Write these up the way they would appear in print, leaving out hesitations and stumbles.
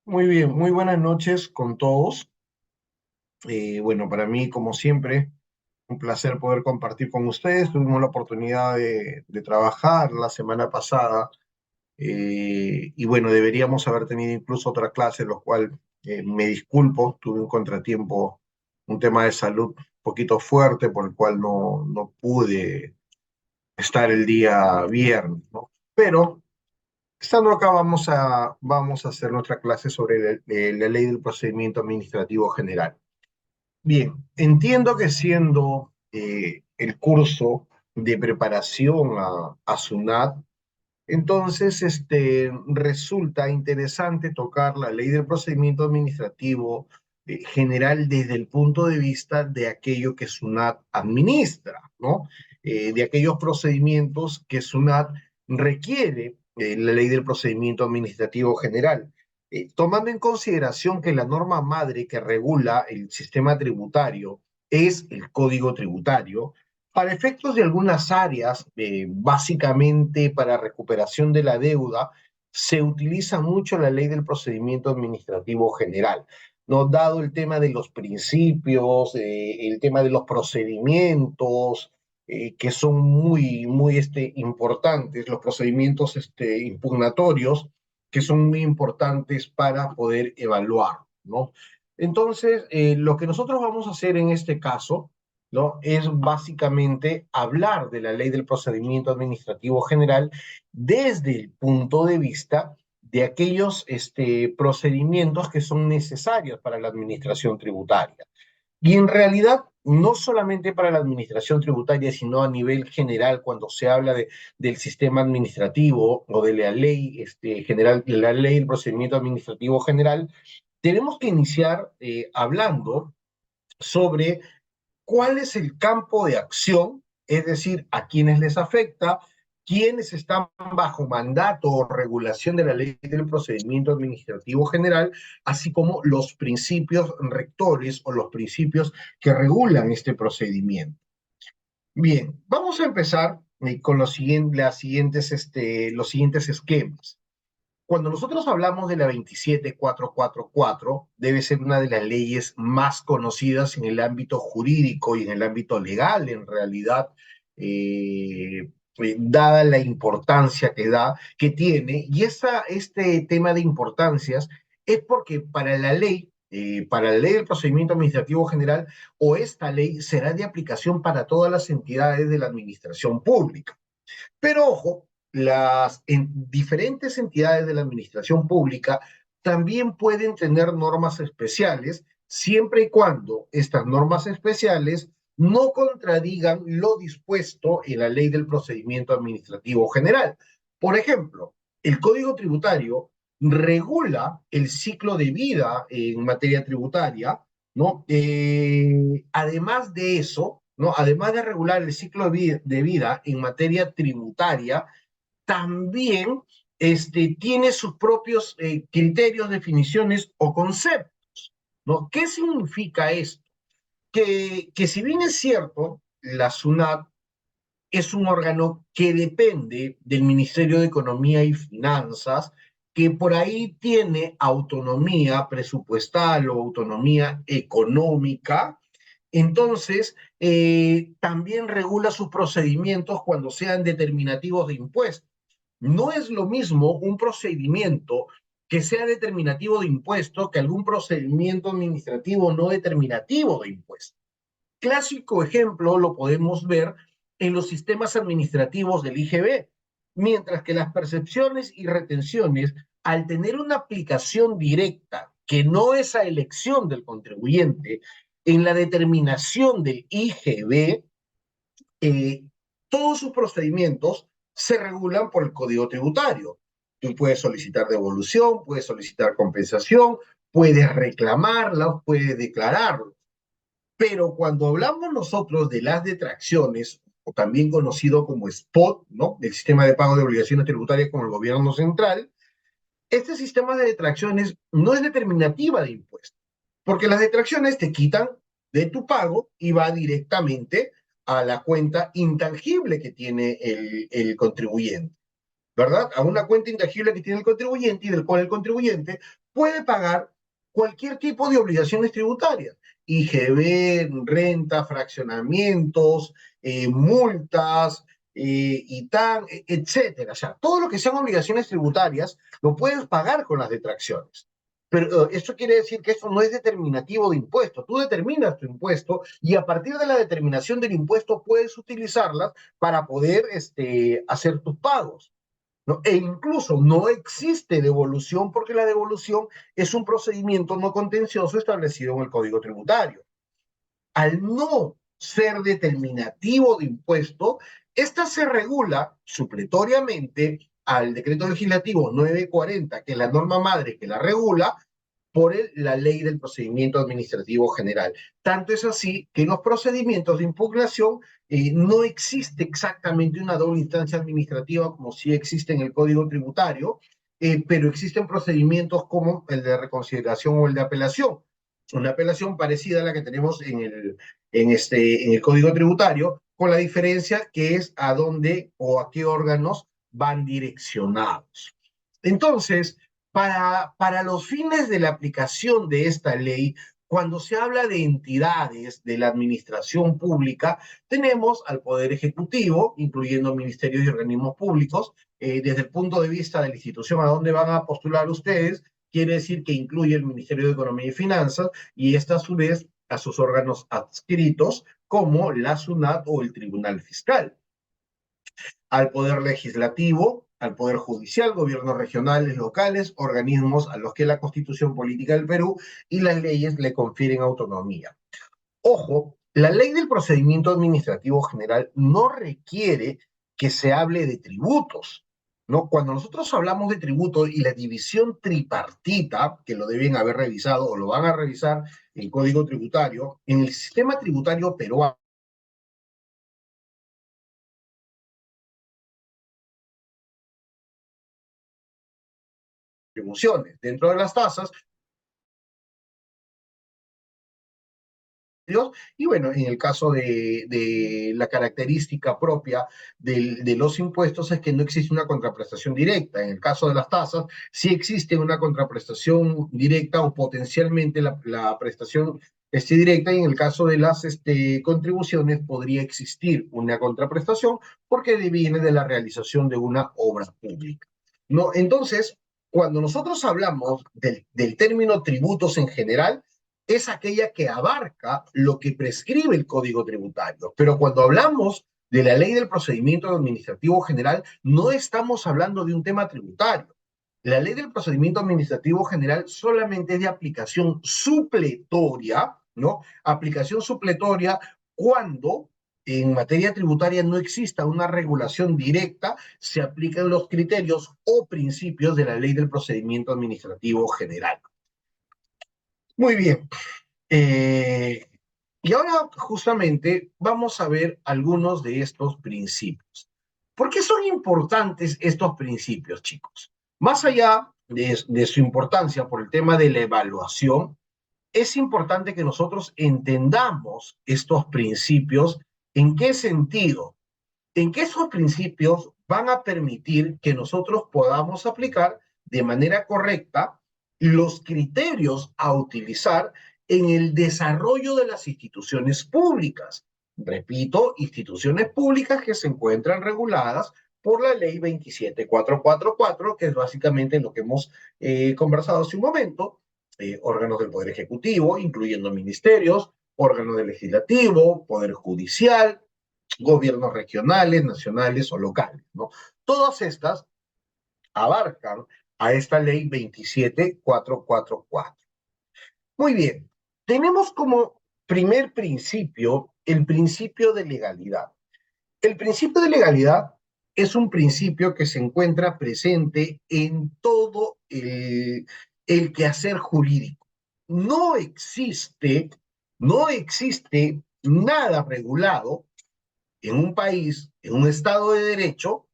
Muy bien, muy buenas noches con todos. Bueno, para mí, como siempre, un placer poder compartir con ustedes. Tuvimos la oportunidad de trabajar la semana pasada y bueno, deberíamos haber tenido incluso otra clase, lo cual me disculpo, tuve un contratiempo, un tema de salud un poquito fuerte por el cual no pude estar el día viernes, ¿no? Pero estando acá vamos a hacer nuestra clase sobre la ley del procedimiento administrativo general. Bien, entiendo que siendo el curso de preparación a SUNAT, entonces resulta interesante tocar la ley del procedimiento administrativo general desde el punto de vista de aquello que SUNAT administra, ¿no? De aquellos procedimientos que SUNAT requiere, la ley del procedimiento administrativo general. Tomando en consideración que la norma madre que regula el sistema tributario es el Código Tributario, para efectos de algunas áreas, básicamente para recuperación de la deuda, se utiliza mucho la ley del procedimiento administrativo general, ¿no? Dado el tema de los principios, el tema de los procedimientos, que son muy importantes, los procedimientos impugnatorios, que son muy importantes para poder evaluar, ¿no? Entonces, lo que nosotros vamos a hacer en este caso, ¿no? Es básicamente hablar de la ley del procedimiento administrativo general desde el punto de vista de aquellos procedimientos que son necesarios para la administración tributaria. Y en realidad, no solamente para la administración tributaria, sino a nivel general, cuando se habla del sistema administrativo o de la ley general, de la ley del procedimiento administrativo general, tenemos que iniciar hablando sobre cuál es el campo de acción, es decir, a quienes les afecta, quienes están bajo mandato o regulación de la ley del procedimiento administrativo general, así como los principios rectores o los principios que regulan este procedimiento. Bien, vamos a empezar con los siguientes esquemas. Cuando nosotros hablamos de la 27444, debe ser una de las leyes más conocidas en el ámbito jurídico y en el ámbito legal, en realidad, dada la importancia que tiene. Y este tema de importancias es porque para la ley del procedimiento administrativo general, o esta ley será de aplicación para todas las entidades de la administración pública. Pero ojo, diferentes entidades de la administración pública también pueden tener normas especiales siempre y cuando estas normas especiales no contradigan lo dispuesto en la ley del procedimiento administrativo general. Por ejemplo, el Código Tributario regula el ciclo de vida en materia tributaria, ¿no? Además de eso, ¿no? Además de regular el ciclo de vida en materia tributaria, también tiene sus propios criterios, definiciones o conceptos, ¿no? ¿Qué significa esto? Que si bien es cierto, la SUNAT es un órgano que depende del Ministerio de Economía y Finanzas, que por ahí tiene autonomía presupuestal o autonomía económica, entonces también regula sus procedimientos cuando sean determinativos de impuestos. No es lo mismo un procedimiento que sea determinativo de impuestos que algún procedimiento administrativo no determinativo de impuestos. Clásico ejemplo lo podemos ver en los sistemas administrativos del IGB, mientras que las percepciones y retenciones, al tener una aplicación directa que no es a elección del contribuyente, en la determinación del IGB, eh, todos sus procedimientos se regulan por el Código Tributario. Tú puedes solicitar devolución, puedes solicitar compensación, puedes reclamarla, puedes declararlo. Pero cuando hablamos nosotros de las detracciones, o también conocido como SPOT, ¿no? Del sistema de pago de obligaciones tributarias con el gobierno central, este sistema de detracciones no es determinativa de impuestos, porque las detracciones te quitan de tu pago y va directamente a la cuenta intangible que tiene el contribuyente. ¿verdad? A una cuenta intangible que tiene el contribuyente y del cual el contribuyente puede pagar cualquier tipo de obligaciones tributarias. IGB, renta, fraccionamientos, multas, ITAN, etcétera. O sea, todo lo que sean obligaciones tributarias lo puedes pagar con las detracciones. Pero eso quiere decir que eso no es determinativo de impuesto. Tú determinas tu impuesto y a partir de la determinación del impuesto puedes utilizarlas para poder hacer tus pagos. ¿No? E incluso no existe devolución porque la devolución es un procedimiento no contencioso establecido en el Código Tributario. Al no ser determinativo de impuesto, esta se regula supletoriamente al decreto legislativo 940, que es la norma madre que la regula, por la ley del procedimiento administrativo general. Tanto es así que en los procedimientos de impugnación no existe exactamente una doble instancia administrativa como sí existe en el Código Tributario, pero existen procedimientos como el de reconsideración o el de apelación. Una apelación parecida a la que tenemos en el Código Tributario, con la diferencia que es a dónde o a qué órganos van direccionados. Entonces, para los fines de la aplicación de esta ley, cuando se habla de entidades de la administración pública, tenemos al Poder Ejecutivo, incluyendo ministerios y organismos públicos. Desde el punto de vista de la institución a dónde van a postular ustedes, quiere decir que incluye el Ministerio de Economía y Finanzas y esta a su vez a sus órganos adscritos como la SUNAT o el Tribunal Fiscal. Al Poder Legislativo, al Poder Judicial, gobiernos regionales, locales, organismos a los que la Constitución Política del Perú y las leyes le confieren autonomía. Ojo, la ley del procedimiento administrativo general no requiere que se hable de tributos, ¿no? Cuando nosotros hablamos de tributos y la división tripartita, que lo deben haber revisado o lo van a revisar el Código Tributario, en el sistema tributario peruano, contribuciones dentro de las tasas. Y bueno, en el caso de la característica propia de los impuestos es que no existe una contraprestación directa. En el caso de las tasas, sí existe una contraprestación directa o potencialmente la prestación directa, y en el caso de las contribuciones podría existir una contraprestación porque viene de la realización de una obra pública. ¿No? Entonces, cuando nosotros hablamos del término tributos en general, es aquella que abarca lo que prescribe el Código Tributario. Pero cuando hablamos de la ley del procedimiento administrativo general, no estamos hablando de un tema tributario. La ley del procedimiento administrativo general solamente es de aplicación supletoria, ¿no? Aplicación supletoria cuando en materia tributaria no exista una regulación directa, se aplican los criterios o principios de la ley del procedimiento administrativo general. Muy bien. Eh, y ahora justamente vamos a ver algunos de estos principios. ¿Por qué son importantes estos principios, chicos? Más allá de su importancia por el tema de la evaluación, es importante que nosotros entendamos estos principios. ¿En qué sentido? En que esos principios van a permitir que nosotros podamos aplicar de manera correcta los criterios a utilizar en el desarrollo de las instituciones públicas. Repito, instituciones públicas que se encuentran reguladas por la ley 27444, que es básicamente lo que hemos conversado hace un momento, órganos del Poder Ejecutivo, incluyendo ministerios, órganos del Legislativo, Poder Judicial, gobiernos regionales, nacionales o locales, ¿no? Todas estas abarcan a esta ley 27444. Muy bien, tenemos como primer principio el principio de legalidad. El principio de legalidad es un principio que se encuentra presente en todo el quehacer jurídico. No existe, no existe nada regulado en un país, en un Estado de Derecho,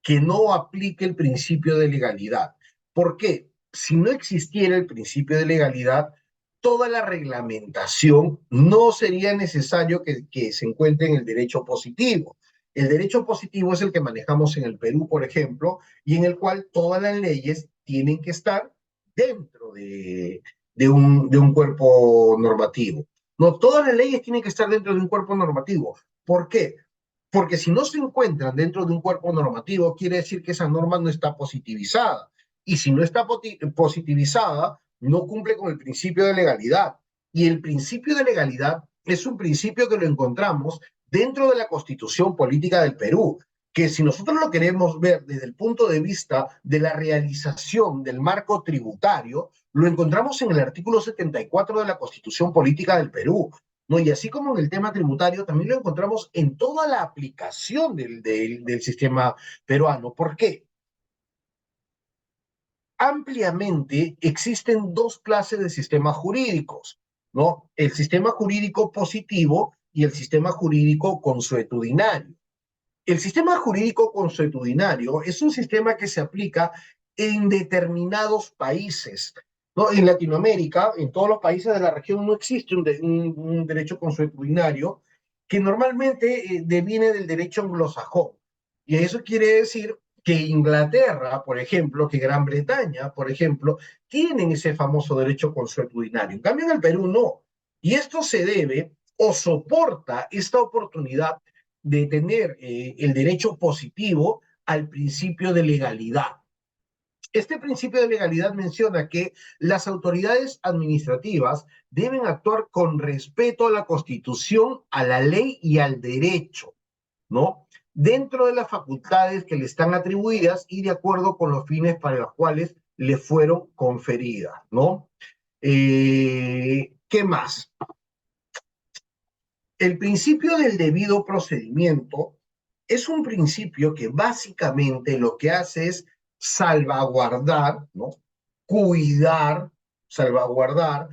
que no aplique el principio de legalidad. ¿Por qué? Si no existiera el principio de legalidad, toda la reglamentación no sería necesario que se encuentre en el derecho positivo. El derecho positivo es el que manejamos en el Perú, por ejemplo, y en el cual todas las leyes tienen que estar dentro de un cuerpo normativo. No, todas las leyes tienen que estar dentro de un cuerpo normativo. ¿Por qué? Porque si no se encuentran dentro de un cuerpo normativo, quiere decir que esa norma no está positivizada. Y si no está positivizada, no cumple con el principio de legalidad. Y el principio de legalidad es un principio que lo encontramos dentro de la Constitución Política del Perú, que si nosotros lo queremos ver desde el punto de vista de la realización del marco tributario, lo encontramos en el artículo 74 de la Constitución Política del Perú, ¿no? Y así como en el tema tributario, también lo encontramos en toda la aplicación del sistema peruano. ¿Por qué? Ampliamente existen dos clases de sistemas jurídicos, ¿no? El sistema jurídico positivo y el sistema jurídico consuetudinario. El sistema jurídico consuetudinario es un sistema que se aplica en determinados países, ¿no? En Latinoamérica, en todos los países de la región, no existe un derecho consuetudinario que normalmente deviene del derecho anglosajón. Y eso quiere decir que Inglaterra, por ejemplo, que Gran Bretaña, por ejemplo, tienen ese famoso derecho consuetudinario. En cambio, en el Perú no. Y esto se debe o soporta esta oportunidad de tener el derecho positivo al principio de legalidad. Este principio de legalidad menciona que las autoridades administrativas deben actuar con respeto a la Constitución, a la ley y al derecho, ¿no? Dentro de las facultades que le están atribuidas y de acuerdo con los fines para los cuales le fueron conferidas, ¿no? ¿Qué más? El principio del debido procedimiento es un principio que básicamente lo que hace es salvaguardar, ¿no? Cuidar, salvaguardar,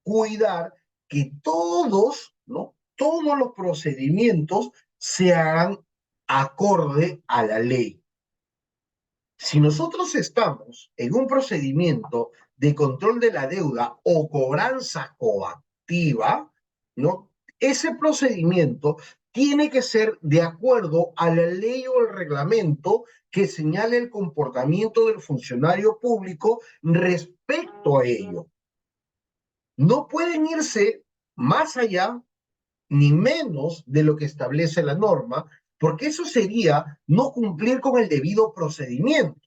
cuidar que todos, ¿no? Todos los procedimientos se hagan acorde a la ley. Si nosotros estamos en un procedimiento de control de la deuda o cobranza coactiva, ¿no? Ese procedimiento tiene que ser de acuerdo a la ley o el reglamento que señale el comportamiento del funcionario público respecto a ello. No pueden irse más allá ni menos de lo que establece la norma, porque eso sería no cumplir con el debido procedimiento.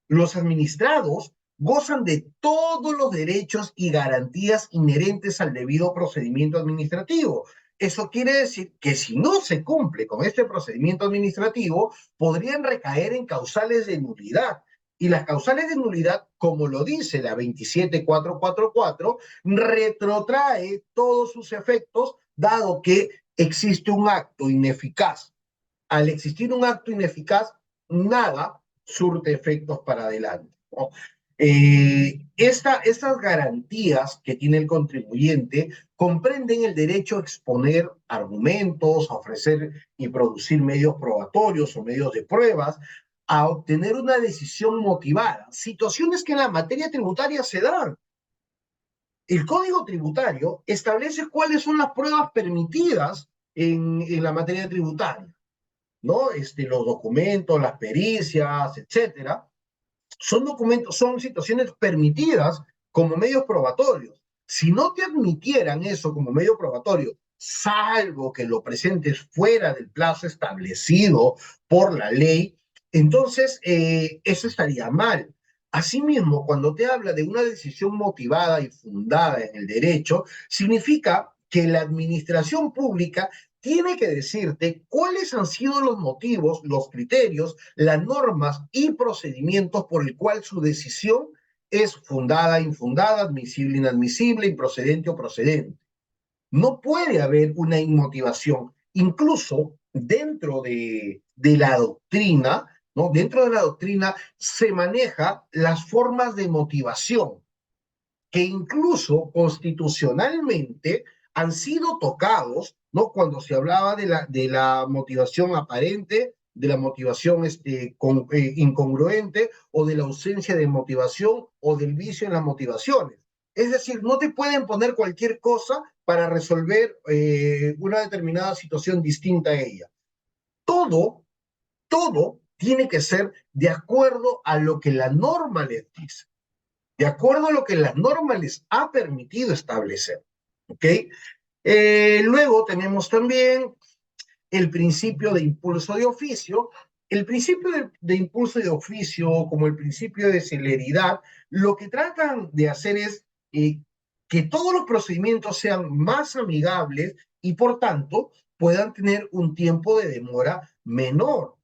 Los administrados gozan de todos los derechos y garantías inherentes al debido procedimiento administrativo. Eso quiere decir que si no se cumple con este procedimiento administrativo, podrían recaer en causales de nulidad. Y las causales de nulidad, como lo dice la 27444, retrotrae todos sus efectos, dado que existe un acto ineficaz. Al existir un acto ineficaz, nada surte efectos para adelante, ¿no? Estas garantías que tiene el contribuyente comprenden el derecho a exponer argumentos, a ofrecer y producir medios probatorios o medios de pruebas, a obtener una decisión motivada, situaciones que en la materia tributaria se dan. El Código Tributario establece cuáles son las pruebas permitidas en la materia tributaria, ¿no? Los documentos, las pericias, etcétera, son documentos, son situaciones permitidas como medios probatorios. Si no te admitieran eso como medio probatorio, salvo que lo presentes fuera del plazo establecido por la ley, entonces eso estaría mal. Asimismo, cuando te habla de una decisión motivada y fundada en el derecho, significa que la administración pública tiene que decirte cuáles han sido los motivos, los criterios, las normas y procedimientos por el cual su decisión es fundada, infundada, admisible, inadmisible, improcedente o procedente. No puede haber una inmotivación. Incluso de la doctrina, ¿no? Dentro de la doctrina se maneja las formas de motivación que incluso constitucionalmente han sido tocados, ¿no? Cuando se hablaba de la motivación aparente, de la motivación incongruente o de la ausencia de motivación o del vicio en las motivaciones. Es decir, no te pueden poner cualquier cosa para resolver una determinada situación distinta a ella. todo, todo tiene que ser de acuerdo a lo que la norma les dice, de acuerdo a lo que la norma les ha permitido establecer. ¿Ok? Luego tenemos también el principio de impulso de oficio. El principio de impulso de oficio, como el principio de celeridad, lo que tratan de hacer es que todos los procedimientos sean más amigables y, por tanto, puedan tener un tiempo de demora menor.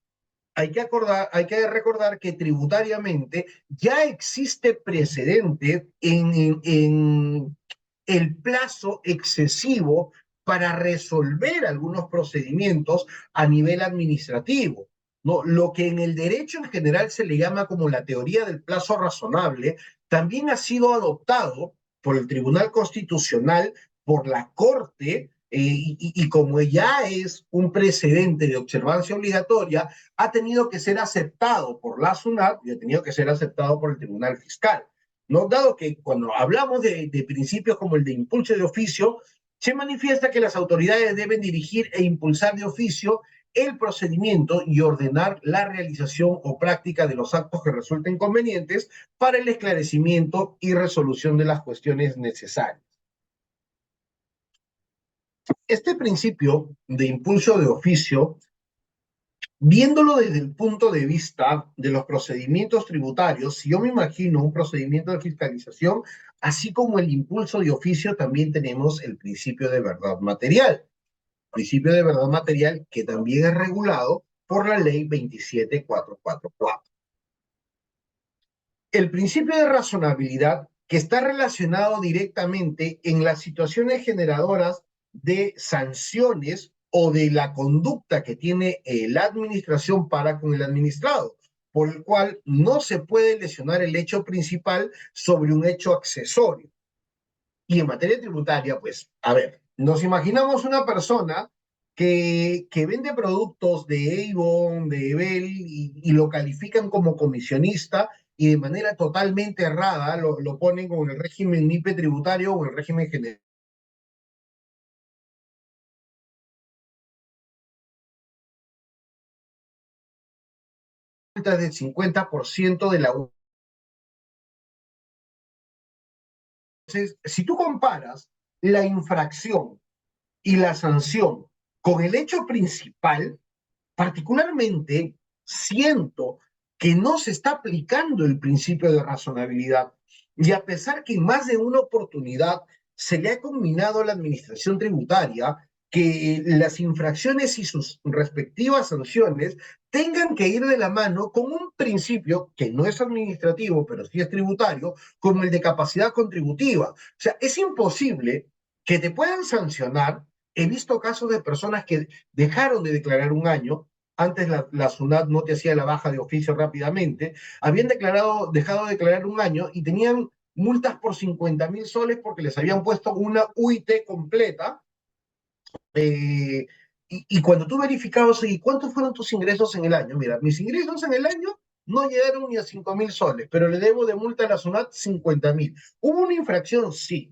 Hay que recordar que tributariamente ya existe precedente en el plazo excesivo para resolver algunos procedimientos a nivel administrativo. ¿No? Lo que en el derecho en general se le llama como la teoría del plazo razonable, también ha sido adoptado por el Tribunal Constitucional, por la Corte, y como ya es un precedente de observancia obligatoria, ha tenido que ser aceptado por la SUNAT y ha tenido que ser aceptado por el Tribunal Fiscal. ¿No? Dado que cuando hablamos de principios como el de impulso de oficio, se manifiesta que las autoridades deben dirigir e impulsar de oficio el procedimiento y ordenar la realización o práctica de los actos que resulten convenientes para el esclarecimiento y resolución de las cuestiones necesarias. Este principio de impulso de oficio, viéndolo desde el punto de vista de los procedimientos tributarios, si yo me imagino un procedimiento de fiscalización, así como el impulso de oficio, también tenemos el principio de verdad material. Principio de verdad material que también es regulado por la ley 27444. El principio de razonabilidad, que está relacionado directamente en las situaciones generadoras de sanciones o de la conducta que tiene la administración para con el administrado, por el cual no se puede lesionar el hecho principal sobre un hecho accesorio. Y en materia tributaria, pues, a ver, nos imaginamos una persona que vende productos de Avon, de Bell, y lo califican como comisionista y de manera totalmente errada lo ponen con el régimen NIPE tributario o el régimen general del 50% de la... Entonces, si tú comparas la infracción y la sanción con el hecho principal, particularmente siento que no se está aplicando el principio de razonabilidad. Y a pesar que en más de una oportunidad se le ha combinado a la administración tributaria que las infracciones y sus respectivas sanciones tengan que ir de la mano con un principio que no es administrativo, pero sí es tributario, como el de capacidad contributiva. O sea, es imposible que te puedan sancionar. He visto casos de personas que dejaron de declarar un año, antes la SUNAT no te hacía la baja de oficio rápidamente, habían dejado de declarar un año y tenían multas por 50.000 soles porque les habían puesto una UIT completa, eh, y cuando tú verificabas, ¿y cuántos fueron tus ingresos en el año? Mira, mis ingresos en el año no llegaron ni a 5.000 soles, pero le debo de multa a la SUNAT 50.000. ¿Hubo una infracción? Sí.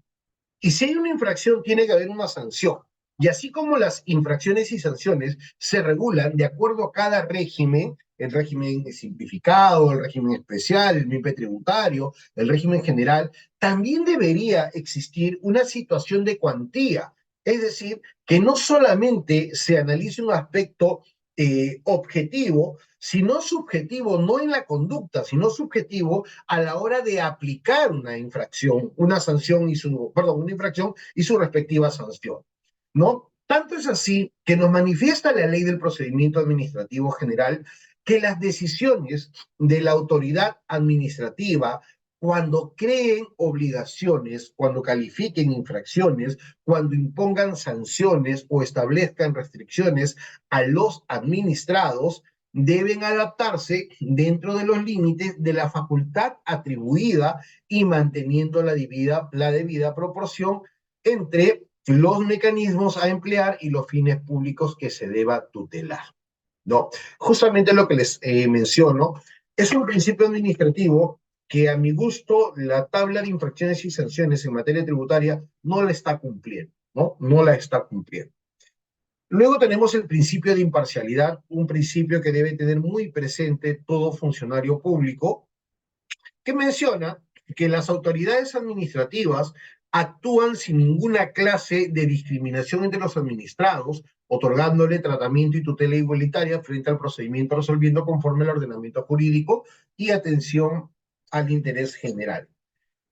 Y si hay una infracción, tiene que haber una sanción. Y así como las infracciones y sanciones se regulan de acuerdo a cada régimen, el régimen simplificado, el régimen especial, el MIPE tributario, el régimen general, también debería existir una situación de cuantía. Es decir, que no solamente se analice un aspecto objetivo, sino subjetivo, no en la conducta, sino subjetivo a la hora de aplicar una infracción, una sanción y su, perdón, una infracción y su respectiva sanción, ¿no? Tanto es así que nos manifiesta la ley del procedimiento administrativo general que las decisiones de la autoridad administrativa, cuando creen obligaciones, cuando califiquen infracciones, cuando impongan sanciones o establezcan restricciones a los administrados, deben adaptarse dentro de los límites de la facultad atribuida y manteniendo la debida proporción entre los mecanismos a emplear y los fines públicos que se deba tutelar, ¿no? Justamente lo que les menciono es un principio administrativo que a mi gusto la tabla de infracciones y sanciones en materia tributaria no la está cumpliendo, ¿no? No la está cumpliendo. Luego tenemos el principio de imparcialidad, un principio que debe tener muy presente todo funcionario público, que menciona que las autoridades administrativas actúan sin ninguna clase de discriminación entre los administrados, otorgándole tratamiento y tutela igualitaria frente al procedimiento resolviendo conforme al ordenamiento jurídico y atención al interés general.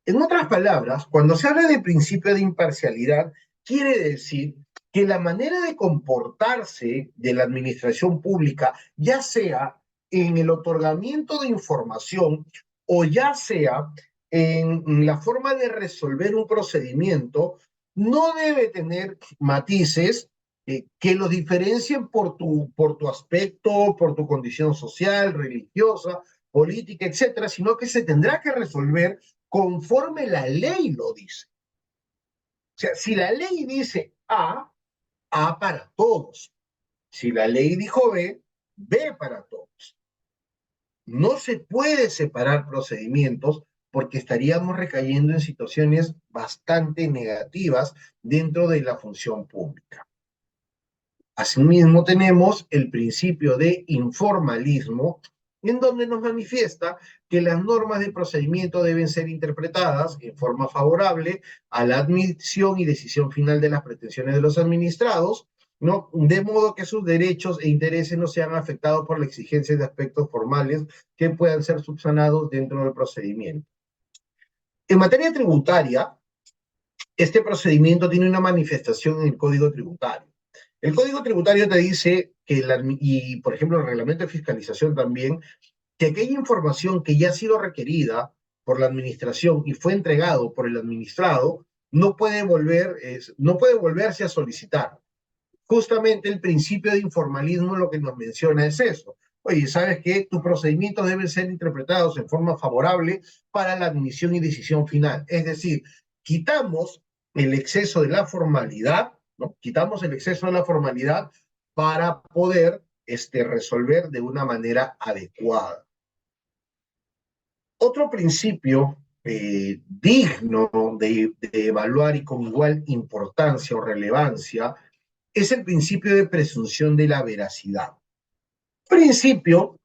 En otras palabras, cuando se habla de principio de imparcialidad, quiere decir que la manera de comportarse de la administración pública, ya sea en el otorgamiento de información o ya sea en la forma de resolver un procedimiento, no debe tener matices que lo diferencien por tu aspecto, por tu condición social, religiosa, política, etcétera, sino que se tendrá que resolver conforme la ley lo dice. O sea, si la ley dice A para todos. Si la ley dijo B para todos. No se puede separar procedimientos porque estaríamos recayendo en situaciones bastante negativas dentro de la función pública. Asimismo, tenemos el principio de informalismo, en donde nos manifiesta que las normas de procedimiento deben ser interpretadas en forma favorable a la admisión y decisión final de las pretensiones de los administrados, ¿no? De modo que sus derechos e intereses no sean afectados por la exigencia de aspectos formales que puedan ser subsanados dentro del procedimiento. En materia tributaria, este procedimiento tiene una manifestación en el Código Tributario. El Código Tributario te dice que, y por ejemplo el reglamento de fiscalización también, que aquella información que ya ha sido requerida por la administración y fue entregado por el administrado, no puede volverse a solicitar. Justamente el principio de informalismo lo que nos menciona es eso. Oye, ¿sabes qué? Tus procedimientos deben ser interpretados en forma favorable para la admisión y decisión final. Es decir, quitamos el exceso de la formalidad, ¿no? Quitamos el exceso de la formalidad para poder resolver de una manera adecuada. Otro principio digno de evaluar y con igual importancia o relevancia es el principio de presunción de la veracidad. Principio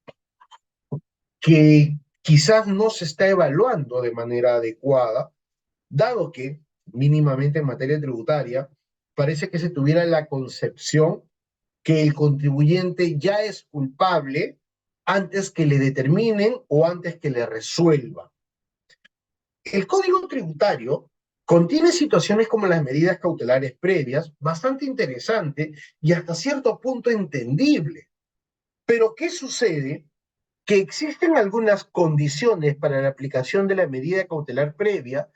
que quizás no se está evaluando de manera adecuada, dado que mínimamente en materia tributaria parece que se tuviera la concepción que el contribuyente ya es culpable antes que le determinen o antes que le resuelvan. El Código Tributario contiene situaciones como las medidas cautelares previas, bastante interesante y hasta cierto punto entendible. Pero ¿qué sucede? Que existen algunas condiciones para la aplicación de la medida cautelar previa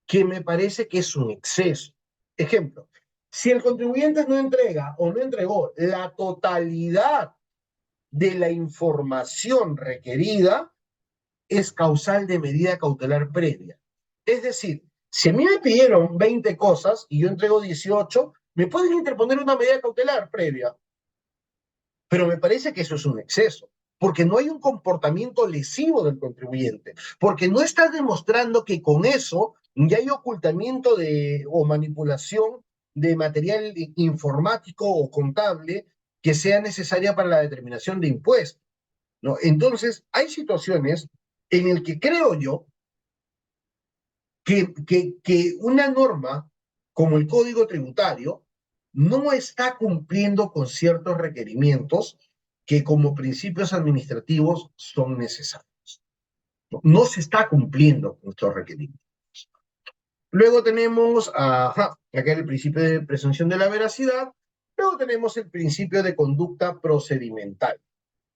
que me parece que es un exceso. Ejemplo, si el contribuyente no entrega o no entregó la totalidad de la información requerida, es causal de medida cautelar previa. Es decir, si a mí me pidieron 20 cosas y yo entrego 18, me pueden interponer una medida cautelar previa. Pero me parece que eso es un exceso, porque no hay un comportamiento lesivo del contribuyente, porque no estás demostrando que con eso ya hay ocultamiento o manipulación de material informático o contable que sea necesaria para la determinación de impuestos, ¿no? Entonces, hay situaciones en las que creo yo que una norma como el Código Tributario no está cumpliendo con ciertos requerimientos que como principios administrativos son necesarios. No se está cumpliendo con estos requerimientos. Luego tenemos acá el principio de presunción de la veracidad. Luego tenemos el principio de conducta procedimental,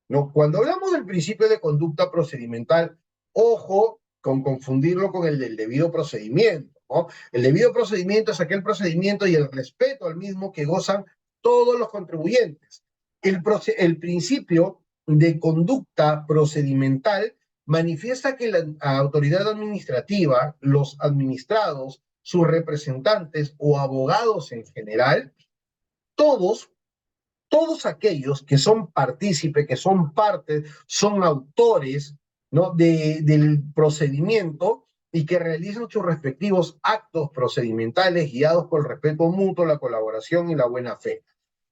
¿no? Cuando hablamos del principio de conducta procedimental, ojo con confundirlo con el del debido procedimiento, ¿no? El debido procedimiento es aquel procedimiento y el respeto al mismo que gozan todos los contribuyentes. El principio de conducta procedimental manifiesta que la autoridad administrativa, los administrados, sus representantes o abogados en general, todos aquellos que son partícipes, que son parte, son autores, ¿no? Del procedimiento y que realizan sus respectivos actos procedimentales guiados por el respeto mutuo, la colaboración y la buena fe.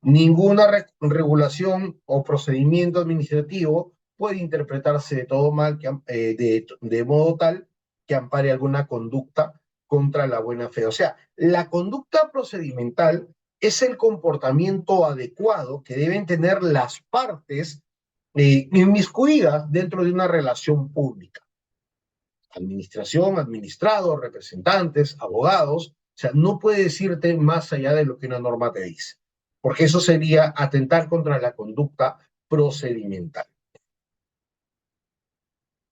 Ninguna regulación o procedimiento administrativo puede interpretarse de todo mal, de modo tal que ampare alguna conducta contra la buena fe. O sea, la conducta procedimental es el comportamiento adecuado que deben tener las partes inmiscuidas dentro de una relación pública. Administración, administrados, representantes, abogados, o sea, no puede decirte más allá de lo que una norma te dice, porque eso sería atentar contra la conducta procedimental.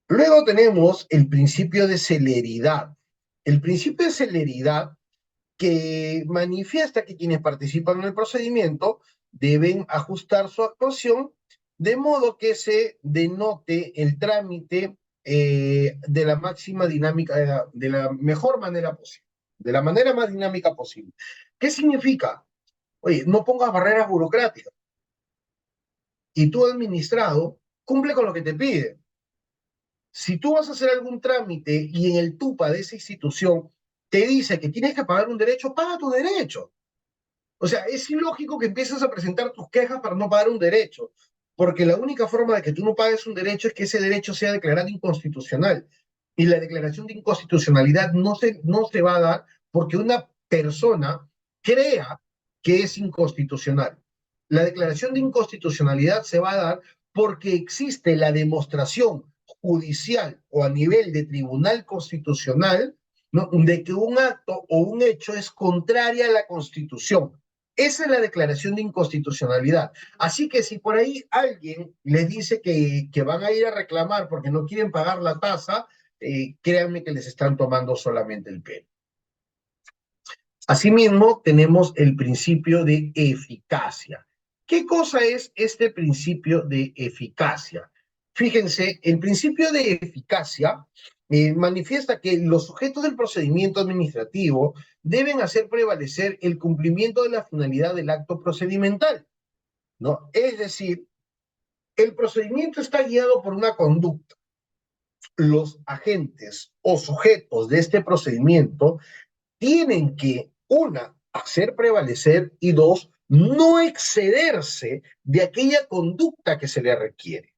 Luego tenemos el principio de celeridad. El principio de celeridad que manifiesta que quienes participan en el procedimiento deben ajustar su actuación de modo que se denote el trámite de la máxima dinámica, de la mejor manera posible, de la manera más dinámica posible. ¿Qué significa? Oye, no pongas barreras burocráticas y tu administrado cumple con lo que te pide. Si tú vas a hacer algún trámite y en el TUPA de esa institución te dice que tienes que pagar un derecho, paga tu derecho. O sea, es ilógico que empieces a presentar tus quejas para no pagar un derecho, porque la única forma de que tú no pagues un derecho es que ese derecho sea declarado inconstitucional. Y la declaración de inconstitucionalidad no se va a dar porque una persona crea que es inconstitucional. La declaración de inconstitucionalidad se va a dar porque existe la demostración judicial o a nivel de tribunal constitucional, ¿no?, de que un acto o un hecho es contraria a la Constitución. Esa es la declaración de inconstitucionalidad. Así que si por ahí alguien les dice que van a ir a reclamar porque no quieren pagar la tasa, créanme que les están tomando solamente el pelo. Asimismo, tenemos el principio de eficacia. ¿Qué cosa es este principio de eficacia? Fíjense, el principio de eficacia manifiesta que los sujetos del procedimiento administrativo deben hacer prevalecer el cumplimiento de la finalidad del acto procedimental, ¿no? Es decir, el procedimiento está guiado por una conducta. Los agentes o sujetos de este procedimiento tienen que, una, hacer prevalecer y dos, no excederse de aquella conducta que se le requiere.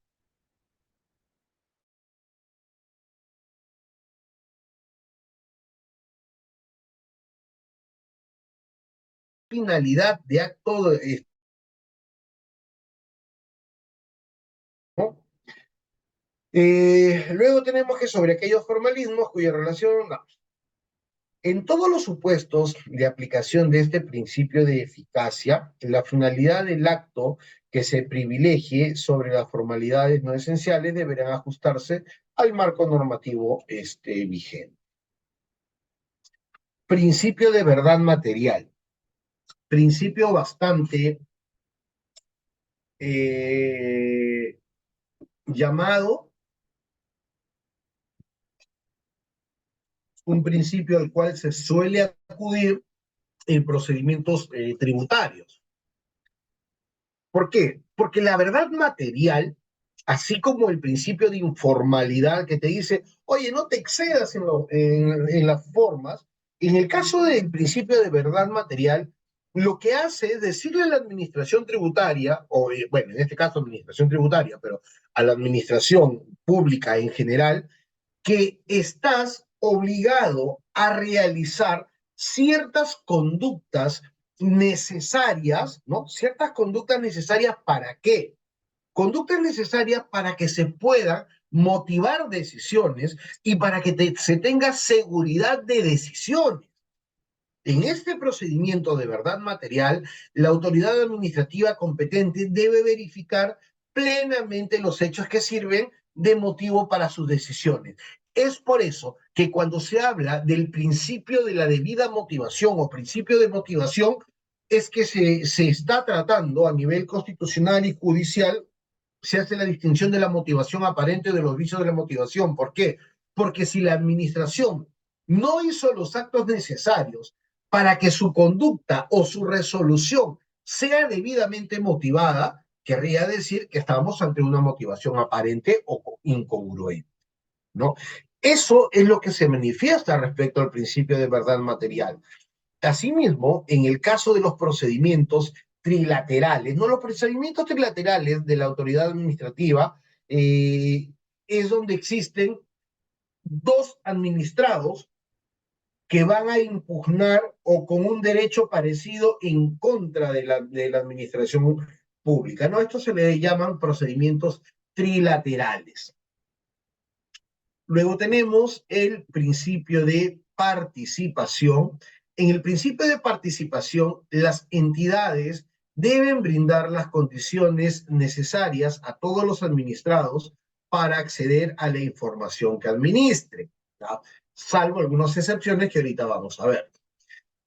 Finalidad de acto de, ¿no? Luego tenemos que sobre aquellos formalismos cuya relación, no. En todos los supuestos de aplicación de este principio de eficacia, la finalidad del acto que se privilegie sobre las formalidades no esenciales deberán ajustarse al marco normativo vigente. Principio de verdad material. Principio bastante llamado, un principio al cual se suele acudir en procedimientos tributarios. ¿Por qué? Porque la verdad material, así como el principio de informalidad que te dice, oye, no te excedas en las formas, en el caso del principio de verdad material, lo que hace es decirle a la administración tributaria, o bueno, en este caso administración tributaria, pero a la administración pública en general, que estás obligado a realizar ciertas conductas necesarias, ¿no? Ciertas conductas necesarias ¿para qué? Conductas necesarias para que se puedan motivar decisiones y para que se tenga seguridad de decisiones. En este procedimiento de verdad material, la autoridad administrativa competente debe verificar plenamente los hechos que sirven de motivo para sus decisiones. Es por eso que cuando se habla del principio de la debida motivación o principio de motivación, es que se está tratando a nivel constitucional y judicial, se hace la distinción de la motivación aparente de los vicios de la motivación. ¿Por qué? Porque si la administración no hizo los actos necesarios para que su conducta o su resolución sea debidamente motivada, querría decir que estamos ante una motivación aparente o incongruente, ¿no? Eso es lo que se manifiesta respecto al principio de verdad material. Asimismo, en el caso de los procedimientos trilaterales. ¿No? Los procedimientos trilaterales de la autoridad administrativa es donde existen dos administrados que van a impugnar o con un derecho parecido en contra de la administración pública, ¿no? Esto se le llaman procedimientos trilaterales. Luego tenemos el principio de participación. En el principio de participación, las entidades deben brindar las condiciones necesarias a todos los administrados para acceder a la información que administre, ¿no? Salvo algunas excepciones que ahorita vamos a ver.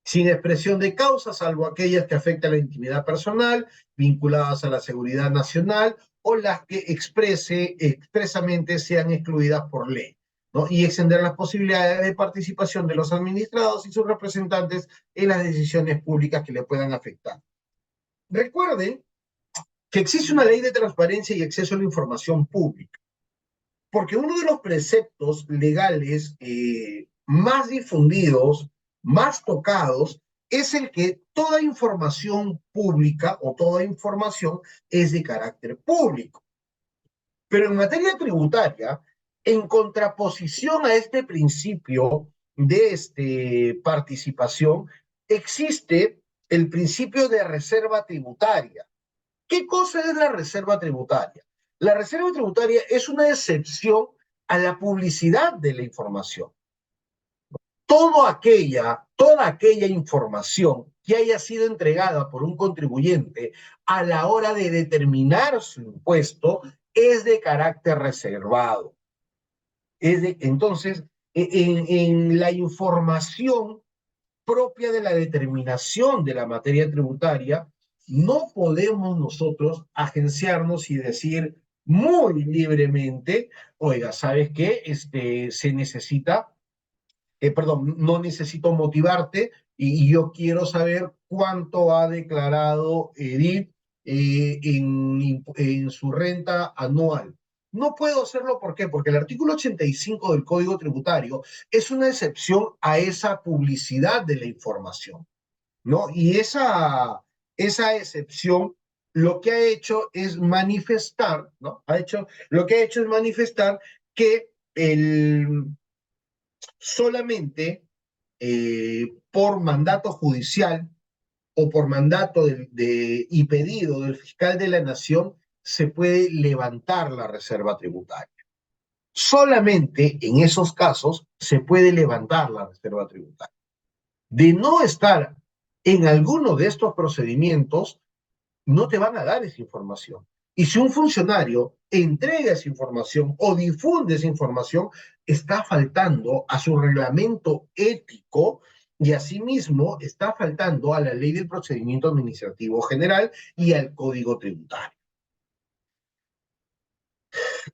Sin expresión de causa, salvo aquellas que afectan la intimidad personal, vinculadas a la seguridad nacional o las que expresamente sean excluidas por ley, ¿no? Y extender las posibilidades de participación de los administrados y sus representantes en las decisiones públicas que le puedan afectar. Recuerden que existe una ley de transparencia y acceso a la información pública, porque uno de los preceptos legales más difundidos, más tocados, es el que toda información pública o toda información es de carácter público. Pero en materia tributaria, en contraposición a este principio de participación, existe el principio de reserva tributaria. ¿Qué cosa es la reserva tributaria? La reserva tributaria es una excepción a la publicidad de la información. Toda aquella información que haya sido entregada por un contribuyente a la hora de determinar su impuesto es de carácter reservado. Entonces, en la información propia de la determinación de la materia tributaria, no podemos nosotros agenciarnos y decir muy libremente, oiga, ¿sabes qué? Se necesita, perdón, no necesito motivarte y yo quiero saber cuánto ha declarado Edith en su renta anual. No puedo hacerlo, ¿por qué? Porque el artículo 85 del Código Tributario es una excepción a esa publicidad de la información, ¿no? Y esa excepción lo que ha hecho es manifestar, ¿no? Lo que ha hecho es manifestar que solamente por mandato judicial o por mandato y pedido del fiscal de la Nación se puede levantar la reserva tributaria. Solamente en esos casos se puede levantar la reserva tributaria. De no estar en alguno de estos procedimientos, no te van a dar esa información. Y si un funcionario entrega esa información o difunde esa información, está faltando a su reglamento ético y asimismo está faltando a la ley del procedimiento administrativo general y al Código Tributario.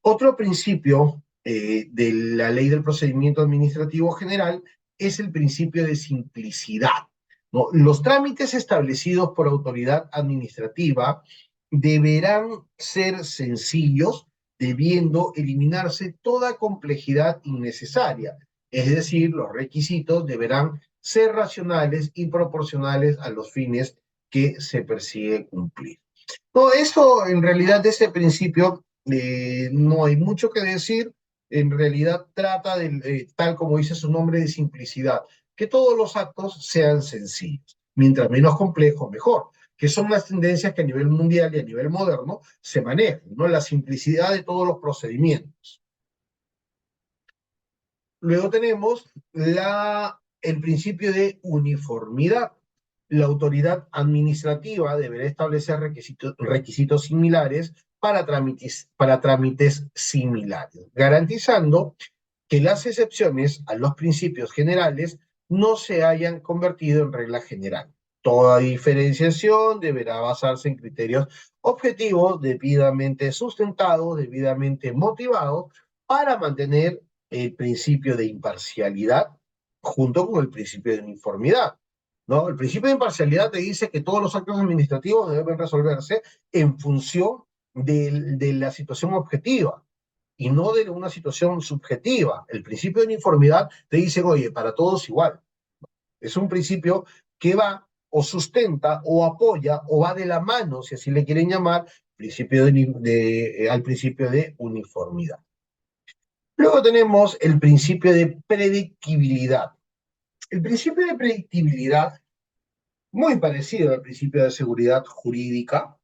Otro principio de la ley del procedimiento administrativo general es el principio de simplicidad, ¿no? Los trámites establecidos por autoridad administrativa deberán ser sencillos, debiendo eliminarse toda complejidad innecesaria. Es decir, los requisitos deberán ser racionales y proporcionales a los fines que se persigue cumplir. Todo esto, en realidad, de ese principio, no hay mucho que decir. En realidad trata tal como dice su nombre, de simplicidad, que todos los actos sean sencillos. Mientras menos complejo, mejor, que son las tendencias que a nivel mundial y a nivel moderno se manejan, ¿no? La simplicidad de todos los procedimientos. Luego tenemos el principio de uniformidad. La autoridad administrativa deberá establecer requisitos similares para trámites similares, garantizando que las excepciones a los principios generales no se hayan convertido en regla general. Toda diferenciación deberá basarse en criterios objetivos, debidamente sustentados, debidamente motivados, para mantener el principio de imparcialidad junto con el principio de uniformidad, ¿no? El principio de imparcialidad te dice que todos los actos administrativos deben resolverse en función de la situación objetiva y no de una situación subjetiva. El principio de uniformidad te dice, oye, para todos igual. Es un principio que va o sustenta o apoya o va de la mano, si así le quieren llamar, al principio de uniformidad. Luego tenemos el principio de predictibilidad. El principio de predictibilidad, muy parecido al principio de seguridad jurídica,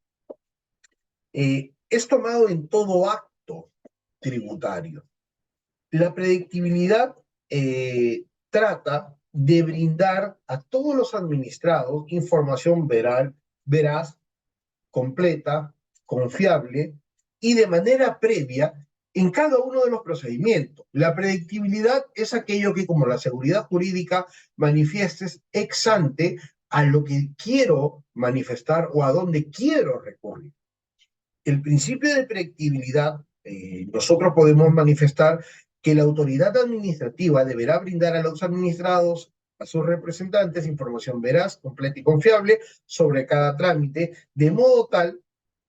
es tomado en todo acto tributario. La predictibilidad trata de brindar a todos los administrados información veraz, completa, confiable y de manera previa en cada uno de los procedimientos. La predictibilidad es aquello que, como la seguridad jurídica, manifiestes ex ante a lo que quiero manifestar o a dónde quiero recurrir. El principio de predictibilidad, nosotros podemos manifestar que la autoridad administrativa deberá brindar a los administrados, a sus representantes, información veraz, completa y confiable sobre cada trámite, de modo tal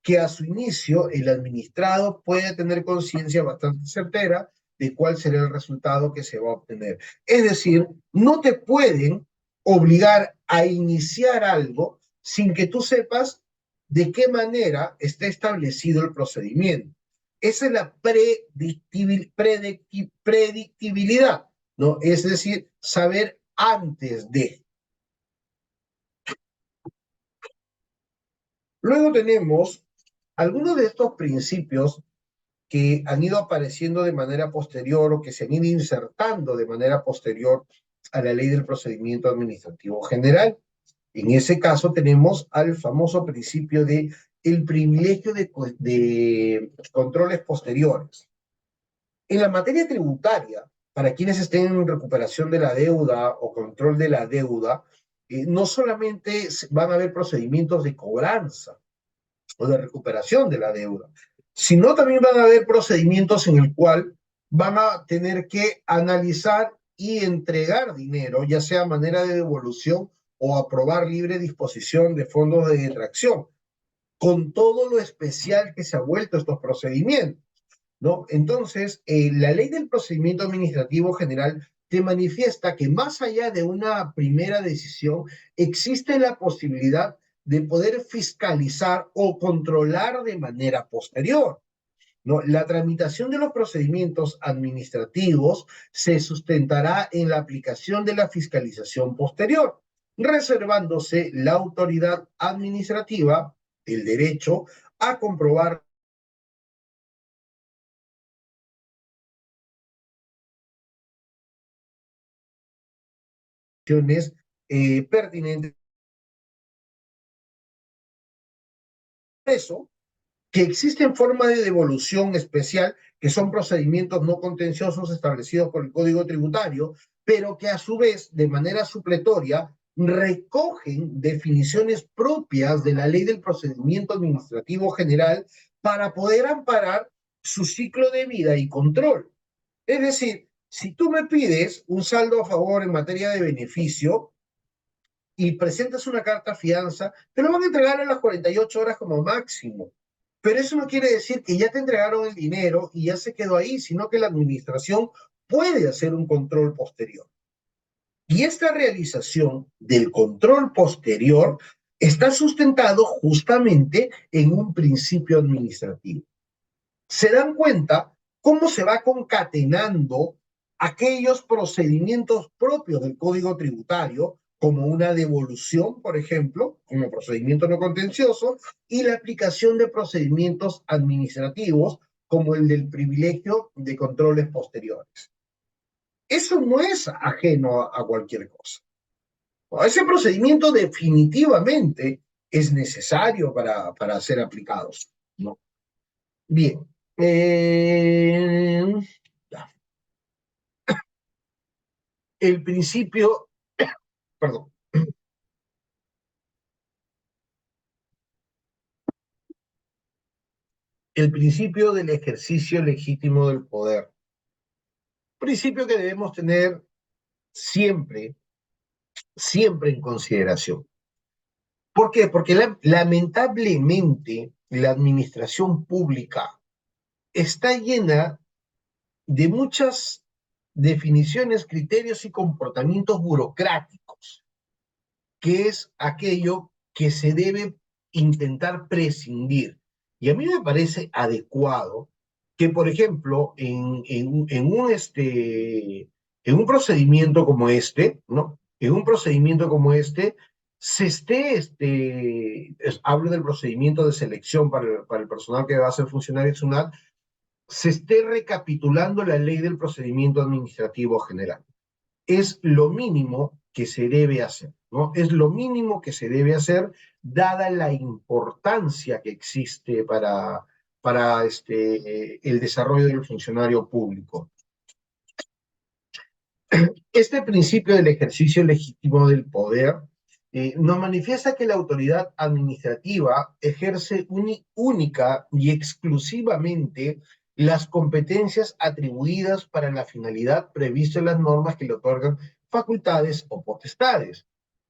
que a su inicio el administrado puede tener conciencia bastante certera de cuál será el resultado que se va a obtener. Es decir, no te pueden obligar a iniciar algo sin que tú sepas de qué manera está establecido el procedimiento. Esa es la predictibilidad, ¿no? Es decir, saber antes de. Luego tenemos algunos de estos principios que han ido apareciendo de manera posterior o que se han ido insertando de manera posterior a la ley del procedimiento administrativo general. En ese caso tenemos al famoso principio de el privilegio de controles posteriores. En la materia tributaria, para quienes estén en recuperación de la deuda o control de la deuda, no solamente van a haber procedimientos de cobranza o de recuperación de la deuda, sino también van a haber procedimientos en el cual van a tener que analizar y entregar dinero, ya sea a manera de devolución o aprobar libre disposición de fondos de detracción, con todo lo especial que se ha vuelto estos procedimientos, ¿no? Entonces, la ley del procedimiento administrativo general te manifiesta que más allá de una primera decisión, existe la posibilidad de poder fiscalizar o controlar de manera posterior, ¿no? La tramitación de los procedimientos administrativos se sustentará en la aplicación de la fiscalización posterior, reservándose la autoridad administrativa, el derecho a comprobar acciones pertinentes. Eso, que existen formas de devolución especial, que son procedimientos no contenciosos establecidos por el Código Tributario, pero que a su vez, de manera supletoria, recogen definiciones propias de la Ley del Procedimiento Administrativo General para poder amparar su ciclo de vida y control. Es decir, si tú me pides un saldo a favor en materia de beneficio, y presentas una carta fianza, te lo van a entregar en las 48 horas como máximo. Pero eso no quiere decir que ya te entregaron el dinero y ya se quedó ahí, sino que la administración puede hacer un control posterior. Y esta realización del control posterior está sustentado justamente en un principio administrativo. Se dan cuenta cómo se va concatenando aquellos procedimientos propios del Código Tributario, como una devolución, por ejemplo, como procedimiento no contencioso, y la aplicación de procedimientos administrativos, como el del privilegio de controles posteriores. Eso no es ajeno a cualquier cosa. Ese procedimiento definitivamente es necesario para ser aplicados, ¿no? Bien. Eh, el principio, perdón, el principio del ejercicio legítimo del poder. Principio que debemos tener siempre, siempre en consideración. ¿Por qué? Porque lamentablemente la administración pública está llena de muchas definiciones, criterios y comportamientos burocráticos. que es aquello que se debe intentar prescindir. Y a mí me parece adecuado que, por ejemplo, en un procedimiento como este, ¿no? En un procedimiento como este, se esté, hablo del procedimiento de selección para el personal que va a ser funcionario nacional, se esté recapitulando la ley del procedimiento administrativo general. Es lo mínimo que se debe hacer, ¿no? Es lo mínimo que se debe hacer, dada la importancia que existe para el desarrollo del funcionario público. Este principio del ejercicio legítimo del poder nos manifiesta que la autoridad administrativa ejerce única y exclusivamente las competencias atribuidas para la finalidad prevista en las normas que le otorgan facultades o potestades,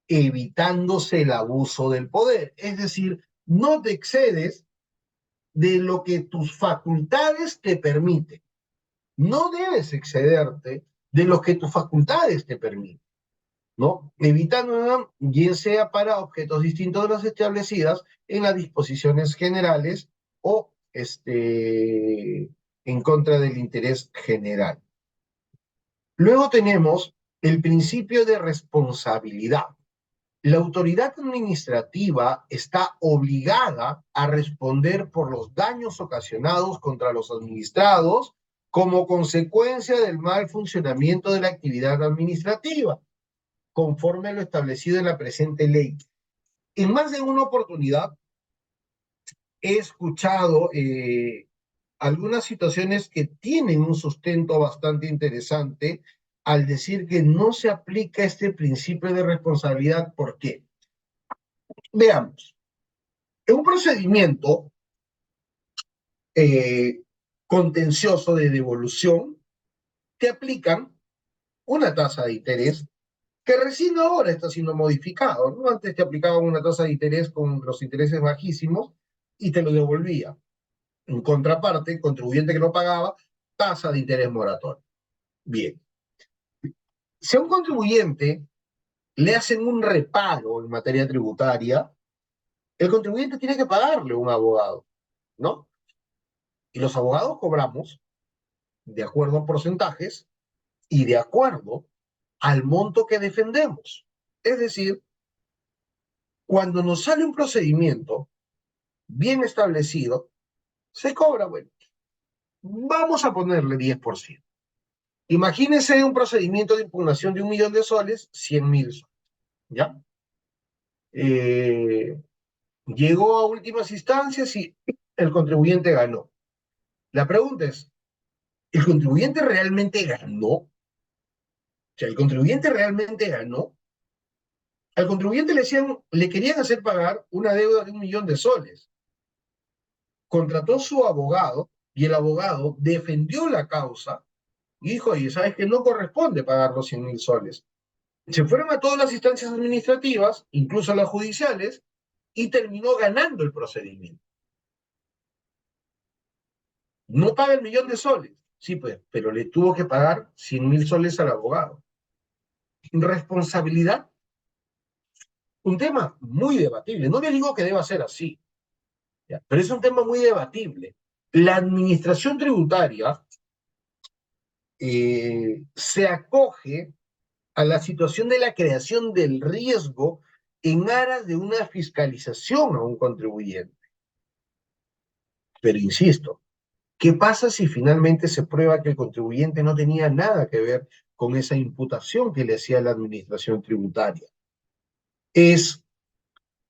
evitándose el abuso del poder. Es decir, no te excedes de lo que tus facultades te permiten. No debes excederte de lo que tus facultades te permiten, ¿no? Evitando, bien sea para objetos distintos de los establecidas en las disposiciones generales o en contra del interés general. Luego tenemos el principio de responsabilidad. La autoridad administrativa está obligada a responder por los daños ocasionados contra los administrados como consecuencia del mal funcionamiento de la actividad administrativa, conforme a lo establecido en la presente ley. En más de una oportunidad he escuchado algunas situaciones que tienen un sustento bastante interesante al decir que no se aplica este principio de responsabilidad. ¿Por qué? Veamos. En un procedimiento eh, contencioso de devolución, te aplican una tasa de interés que recién ahora está siendo modificado, ¿no? Antes te aplicaban una tasa de interés con los intereses bajísimos y te lo devolvía. En contraparte, el contribuyente que no pagaba, tasa de interés moratorio. Bien. Si a un contribuyente le hacen un reparo en materia tributaria, el contribuyente tiene que pagarle a un abogado, ¿no? Y los abogados cobramos de acuerdo a porcentajes y de acuerdo al monto que defendemos. Es decir, cuando nos sale un procedimiento bien establecido, se cobra, bueno, vamos a ponerle 10%. Imagínense un procedimiento de impugnación de 1.000.000 de soles, 100.000 soles, ¿ya? Eh, Llegó a últimas instancias y el contribuyente ganó. La pregunta es, ¿el contribuyente realmente ganó? O sea, ¿el contribuyente realmente ganó? Al contribuyente le querían hacer pagar una deuda de 1.000.000 de soles. Contrató su abogado y el abogado defendió la causa y dijo, oye, ¿sabes que no corresponde pagar los 100.000 soles? Se fueron a todas las instancias administrativas, incluso a las judiciales, y terminó ganando el procedimiento. No paga el 1.000.000 de soles, sí, pues, pero le tuvo que pagar 100.000 soles al abogado. Responsabilidad, un tema muy debatible. No le digo que deba ser así, ¿ya? Pero es un tema muy debatible. La administración tributaria se acoge a la situación de la creación del riesgo en aras de una fiscalización a un contribuyente. Pero insisto, ¿qué pasa si finalmente se prueba que el contribuyente no tenía nada que ver con esa imputación que le hacía la administración tributaria? ¿Es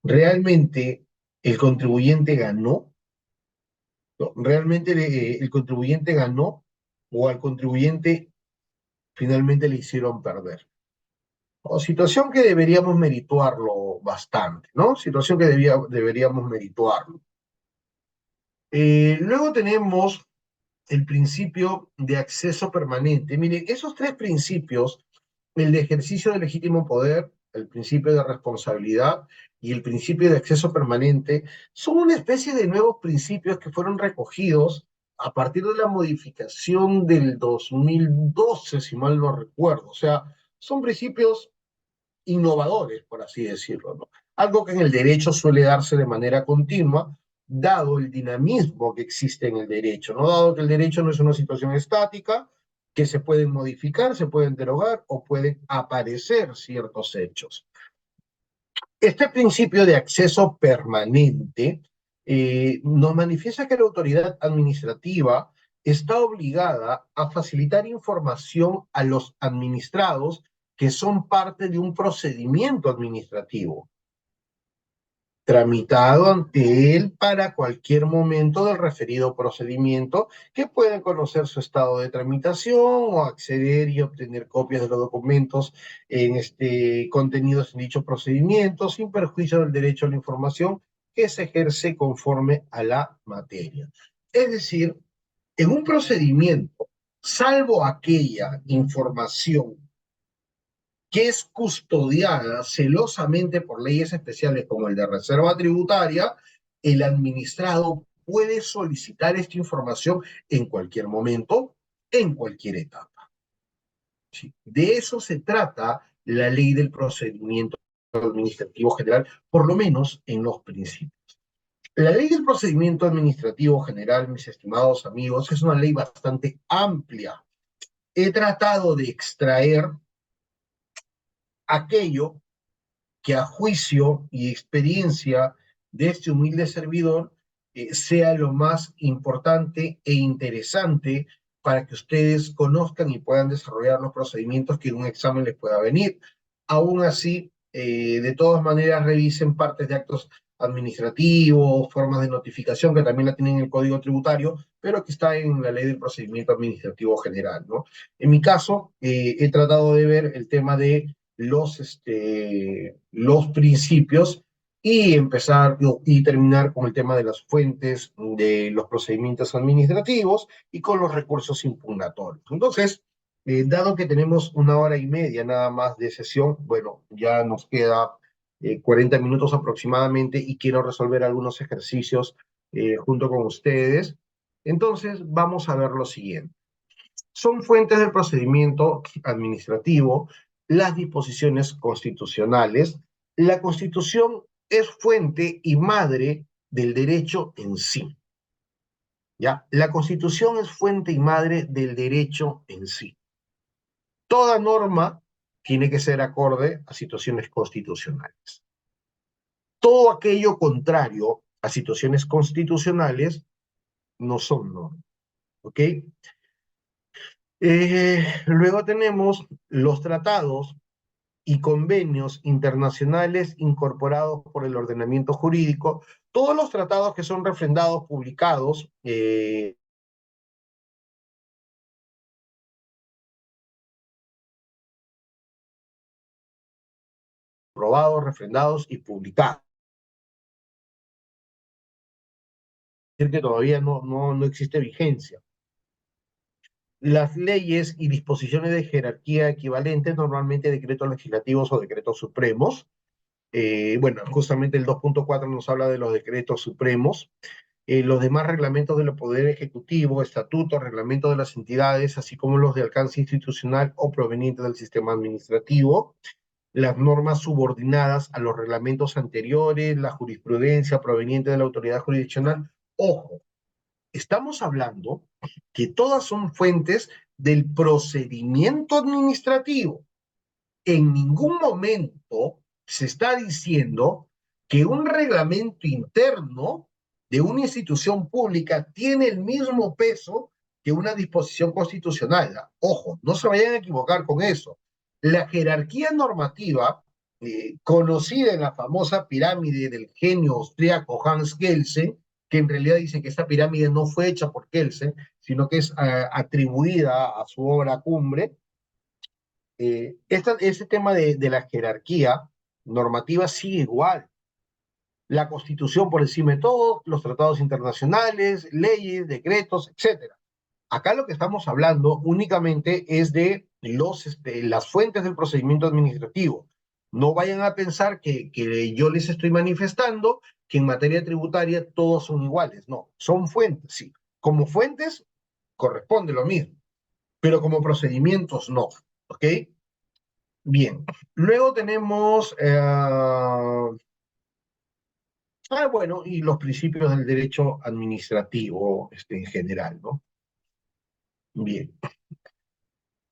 realmente el contribuyente ganó? ¿No? ¿Realmente el contribuyente ganó o al contribuyente finalmente le hicieron perder? O situación que deberíamos merituarlo bastante, ¿no? Situación que deberíamos merituarlo. Luego tenemos el principio de acceso permanente. Miren, esos tres principios, el de ejercicio de legítimo poder, el principio de responsabilidad y el principio de acceso permanente, son una especie de nuevos principios que fueron recogidos a partir de la modificación del 2012, si mal no recuerdo. O sea, son principios innovadores, por así decirlo, ¿no? Algo que en el derecho suele darse de manera continua, dado el dinamismo que existe en el derecho, ¿no? Dado que el derecho no es una situación estática, que se pueden modificar, se pueden derogar o pueden aparecer ciertos hechos. Este principio de acceso permanente nos manifiesta que la autoridad administrativa está obligada a facilitar información a los administrados que son parte de un procedimiento administrativo tramitado ante él para cualquier momento del referido procedimiento, que pueden conocer su estado de tramitación o acceder y obtener copias de los documentos contenidos en dicho procedimiento, sin perjuicio del derecho a la información que se ejerce conforme a la materia. Es decir, en un procedimiento, salvo aquella información que es custodiada celosamente por leyes especiales como el de reserva tributaria, el administrado puede solicitar esta información en cualquier momento, en cualquier etapa. ¿Sí? De eso se trata la ley del procedimiento administrativo general, por lo menos en los principios. La ley del procedimiento administrativo general, mis estimados amigos, es una ley bastante amplia. He tratado de extraer aquello que a juicio y experiencia de este humilde servidor sea lo más importante e interesante para que ustedes conozcan y puedan desarrollar los procedimientos que en un examen les pueda venir. Aún así, de todas maneras, revisen partes de actos administrativos, formas de notificación, que también la tienen en el Código Tributario, pero que está en la Ley del Procedimiento Administrativo General, ¿no? En mi caso, he tratado de ver el tema de los principios y empezar y terminar con el tema de las fuentes de los procedimientos administrativos y con los recursos impugnatorios. Entonces, dado que tenemos 1 hora y media nada más de sesión, bueno, ya nos queda 40 minutos aproximadamente y quiero resolver algunos ejercicios junto con ustedes. Entonces, vamos a ver lo siguiente. Son fuentes del procedimiento administrativo las disposiciones constitucionales. La Constitución es fuente y madre del derecho en sí. ¿Ya? La Constitución es fuente y madre del derecho en sí. Toda norma tiene que ser acorde a situaciones constitucionales. Todo aquello contrario a situaciones constitucionales no son normas. ¿Ok? Luego tenemos los tratados y convenios internacionales incorporados por el ordenamiento jurídico. Todos los tratados que son refrendados, publicados, aprobados, refrendados y publicados. Es decir, que todavía no existe vigencia. Las leyes y disposiciones de jerarquía equivalentes, normalmente decretos legislativos o decretos supremos. Bueno, justamente el 2.4 nos habla de los decretos supremos. Los demás reglamentos del Poder Ejecutivo, estatutos, reglamentos de las entidades, así como los de alcance institucional o provenientes del sistema administrativo, las normas subordinadas a los reglamentos anteriores, la jurisprudencia proveniente de la autoridad jurisdiccional. Ojo, estamos hablando que todas son fuentes del procedimiento administrativo. En ningún momento se está diciendo que un reglamento interno de una institución pública tiene el mismo peso que una disposición constitucional. Ojo, no se vayan a equivocar con eso. La jerarquía normativa, conocida en la famosa pirámide del genio austríaco Hans Kelsen, que en realidad dice que esta pirámide no fue hecha por Kelsen, sino que es atribuida a su obra cumbre. Ese tema de la jerarquía normativa sigue igual. La Constitución por encima de todo, los tratados internacionales, leyes, decretos, etcétera. Acá lo que estamos hablando únicamente es de las fuentes del procedimiento administrativo. No vayan a pensar que yo les estoy manifestando que en materia tributaria todos son iguales. No, son fuentes, sí. Como fuentes corresponde lo mismo, pero como procedimientos no. ¿Ok? Bien, luego tenemos, bueno, y los principios del derecho administrativo en general, ¿no? Bien,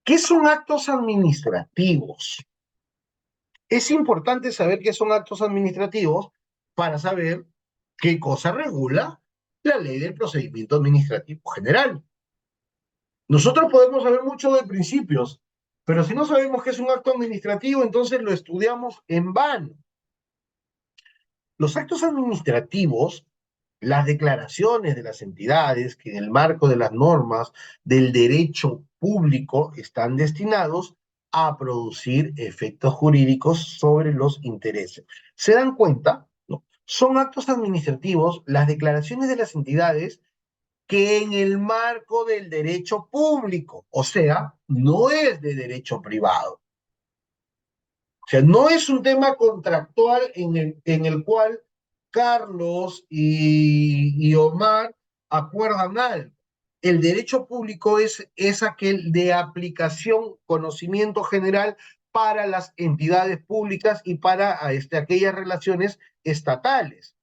¿qué son actos administrativos? Es importante saber qué son actos administrativos para saber qué cosa regula la ley del procedimiento administrativo general. Nosotros podemos saber mucho de principios, pero si no sabemos qué es un acto administrativo, entonces lo estudiamos en vano. Los actos administrativos, las declaraciones de las entidades que en el marco de las normas del derecho público están destinados a producir efectos jurídicos sobre los intereses. ¿Se dan cuenta? No. Son actos administrativos, las declaraciones de las entidades que en el marco del derecho público, o sea, no es de derecho privado. O sea, no es un tema contractual en el cual Carlos y Omar acuerdan algo. El derecho público es aquel de aplicación, conocimiento general para las entidades públicas y para aquellas relaciones estatales.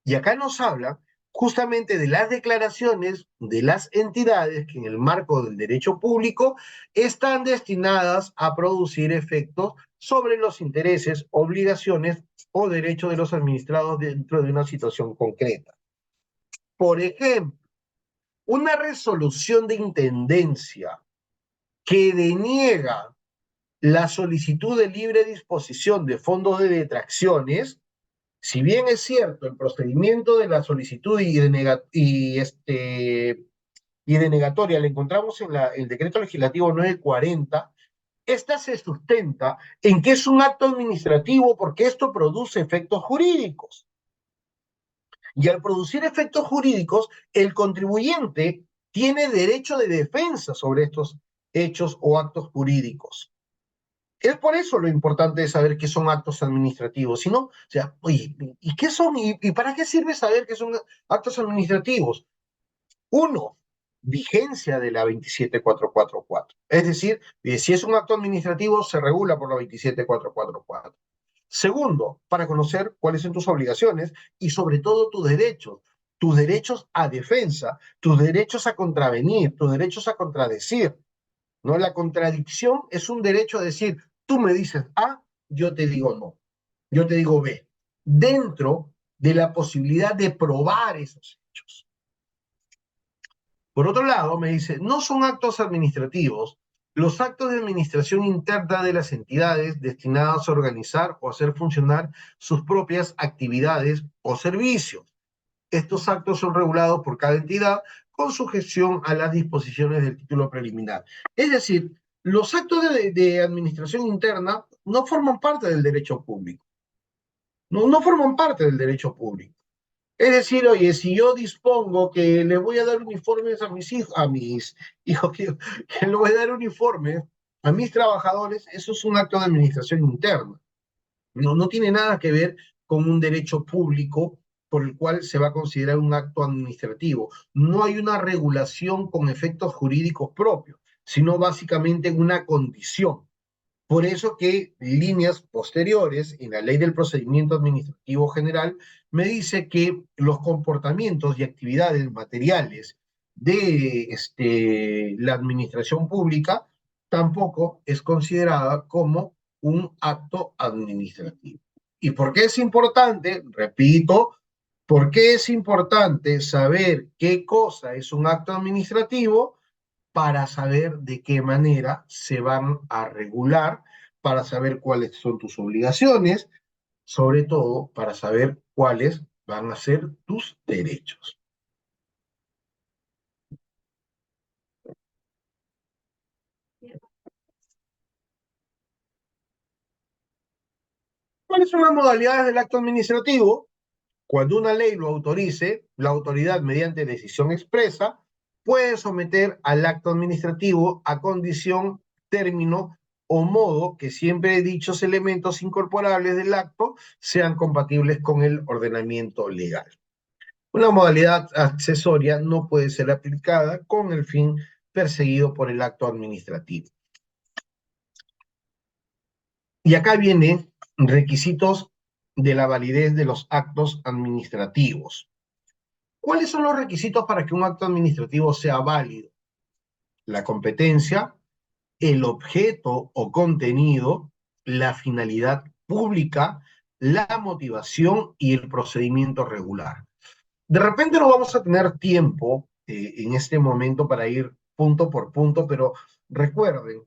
Y acá nos habla justamente de las declaraciones de las entidades que en el marco del derecho público están destinadas a producir efectos sobre los intereses, obligaciones o derechos de los administrados dentro de una situación concreta. Por ejemplo, una resolución de intendencia que deniega la solicitud de libre disposición de fondos de detracciones. Si bien es cierto, el procedimiento de la solicitud y denegatoria le encontramos en el decreto legislativo 940, esta se sustenta en que es un acto administrativo porque esto produce efectos jurídicos. Y al producir efectos jurídicos, el contribuyente tiene derecho de defensa sobre estos hechos o actos jurídicos. Es por eso lo importante de saber qué son actos administrativos, si no, o sea, oye, ¿y qué son? ¿Y para qué sirve saber qué son actos administrativos? Uno, vigencia de la 27444. Es decir, si es un acto administrativo, se regula por la 27444. Segundo, para conocer cuáles son tus obligaciones y sobre todo tus derechos a defensa, tus derechos a contravenir, tus derechos a contradecir. ¿No? La contradicción es un derecho a decir, tú me dices A, yo te digo no, yo te digo B, dentro de la posibilidad de probar esos hechos. Por otro lado, me dice, no son actos administrativos los actos de administración interna de las entidades destinadas a organizar o hacer funcionar sus propias actividades o servicios. Estos actos son regulados por cada entidad con sujeción a las disposiciones del título preliminar. Es decir, los actos de administración interna no forman parte del derecho público, no forman parte del derecho público. Es decir, oye, si yo dispongo que le voy a dar uniformes a mis hijos, que le voy a dar uniformes a mis trabajadores, eso es un acto de administración interna. No tiene nada que ver con un derecho público por el cual se va a considerar un acto administrativo. No hay una regulación con efectos jurídicos propios, sino básicamente una condición. Por eso que líneas posteriores en la ley del procedimiento administrativo general me dice que los comportamientos y actividades materiales de la administración pública tampoco es considerada como un acto administrativo. ¿Y por qué es importante? Repito, ¿por qué es importante saber qué cosa es un acto administrativo? Para saber de qué manera se van a regular, para saber cuáles son tus obligaciones, sobre todo para saber cuáles van a ser tus derechos. ¿Cuáles son las modalidades del acto administrativo? Cuando una ley lo autorice, la autoridad, mediante decisión expresa, puede someter al acto administrativo a condición, término o modo que siempre dichos elementos incorporables del acto sean compatibles con el ordenamiento legal. Una modalidad accesoria no puede ser aplicada con el fin perseguido por el acto administrativo. Y acá vienen requisitos de la validez de los actos administrativos. ¿Cuáles son los requisitos para que un acto administrativo sea válido? La competencia, el objeto o contenido, la finalidad pública, la motivación y el procedimiento regular. De repente no vamos a tener tiempo en este momento para ir punto por punto, pero recuerden,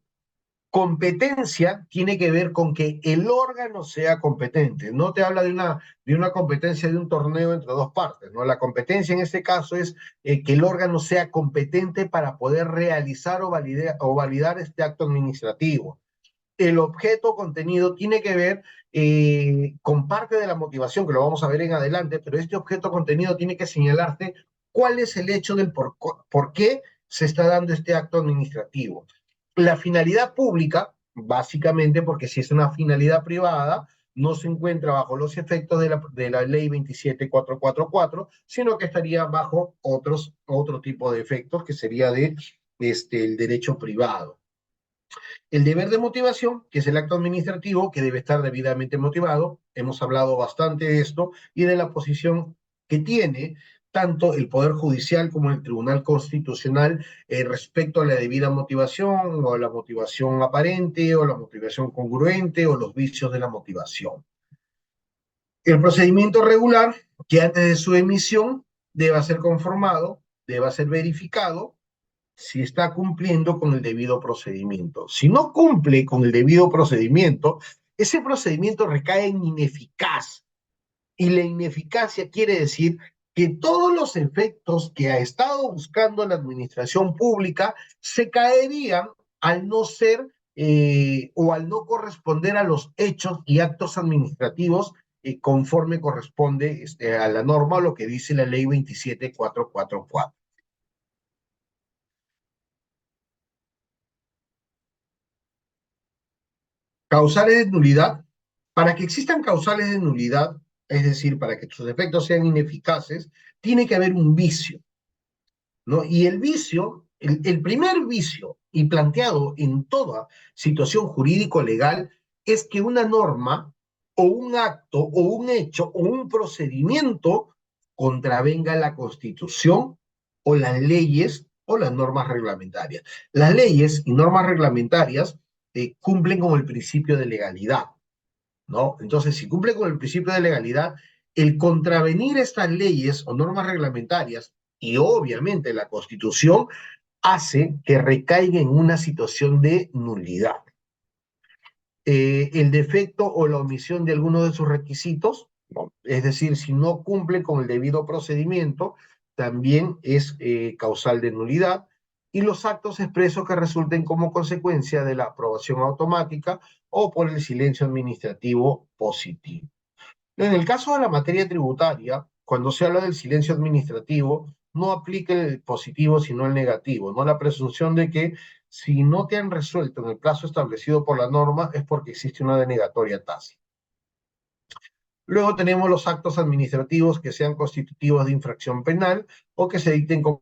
competencia tiene que ver con que el órgano sea competente. No te habla de una competencia de un torneo entre dos partes, ¿no? La competencia en este caso es que el órgano sea competente para poder realizar o validar este acto administrativo. El objeto contenido tiene que ver con parte de la motivación, que lo vamos a ver en adelante, pero este objeto contenido tiene que señalarte cuál es el hecho del por qué se está dando este acto administrativo. La finalidad pública, básicamente porque si es una finalidad privada, no se encuentra bajo los efectos de la ley 27444, sino que estaría bajo otro tipo de efectos, que sería de el derecho privado. El deber de motivación, que es el acto administrativo, que debe estar debidamente motivado. Hemos hablado bastante de esto y de la posición que tiene tanto el Poder Judicial como el Tribunal Constitucional respecto a la debida motivación o la motivación aparente o la motivación congruente o los vicios de la motivación. El procedimiento regular, que antes de su emisión deba ser conformado, deba ser verificado si está cumpliendo con el debido procedimiento. Si no cumple con el debido procedimiento, ese procedimiento recae en ineficaz. Y la ineficacia quiere decir que todos los efectos que ha estado buscando la administración pública se caerían al no ser o al no corresponder a los hechos y actos administrativos conforme corresponde a la norma o lo que dice la ley 27444. Causales de nulidad. Para que existan causales de nulidad, es decir, para que sus efectos sean ineficaces, tiene que haber un vicio, ¿no? Y el vicio, el primer vicio, y planteado en toda situación jurídico-legal, es que una norma o un acto o un hecho o un procedimiento contravenga la Constitución o las leyes o las normas reglamentarias. Las leyes y normas reglamentarias cumplen con el principio de legalidad, ¿no? Entonces, si cumple con el principio de legalidad, el contravenir estas leyes o normas reglamentarias y obviamente la Constitución hace que recaiga en una situación de nulidad. El defecto o la omisión de alguno de sus requisitos, ¿no? Es decir, si no cumple con el debido procedimiento, también es causal de nulidad, y los actos expresos que resulten como consecuencia de la aprobación automática o por el silencio administrativo positivo. En el caso de la materia tributaria, cuando se habla del silencio administrativo, no aplica el positivo sino el negativo, no la presunción de que si no te han resuelto en el plazo establecido por la norma es porque existe una denegatoria tácita. Luego tenemos los actos administrativos que sean constitutivos de infracción penal o que se dicten como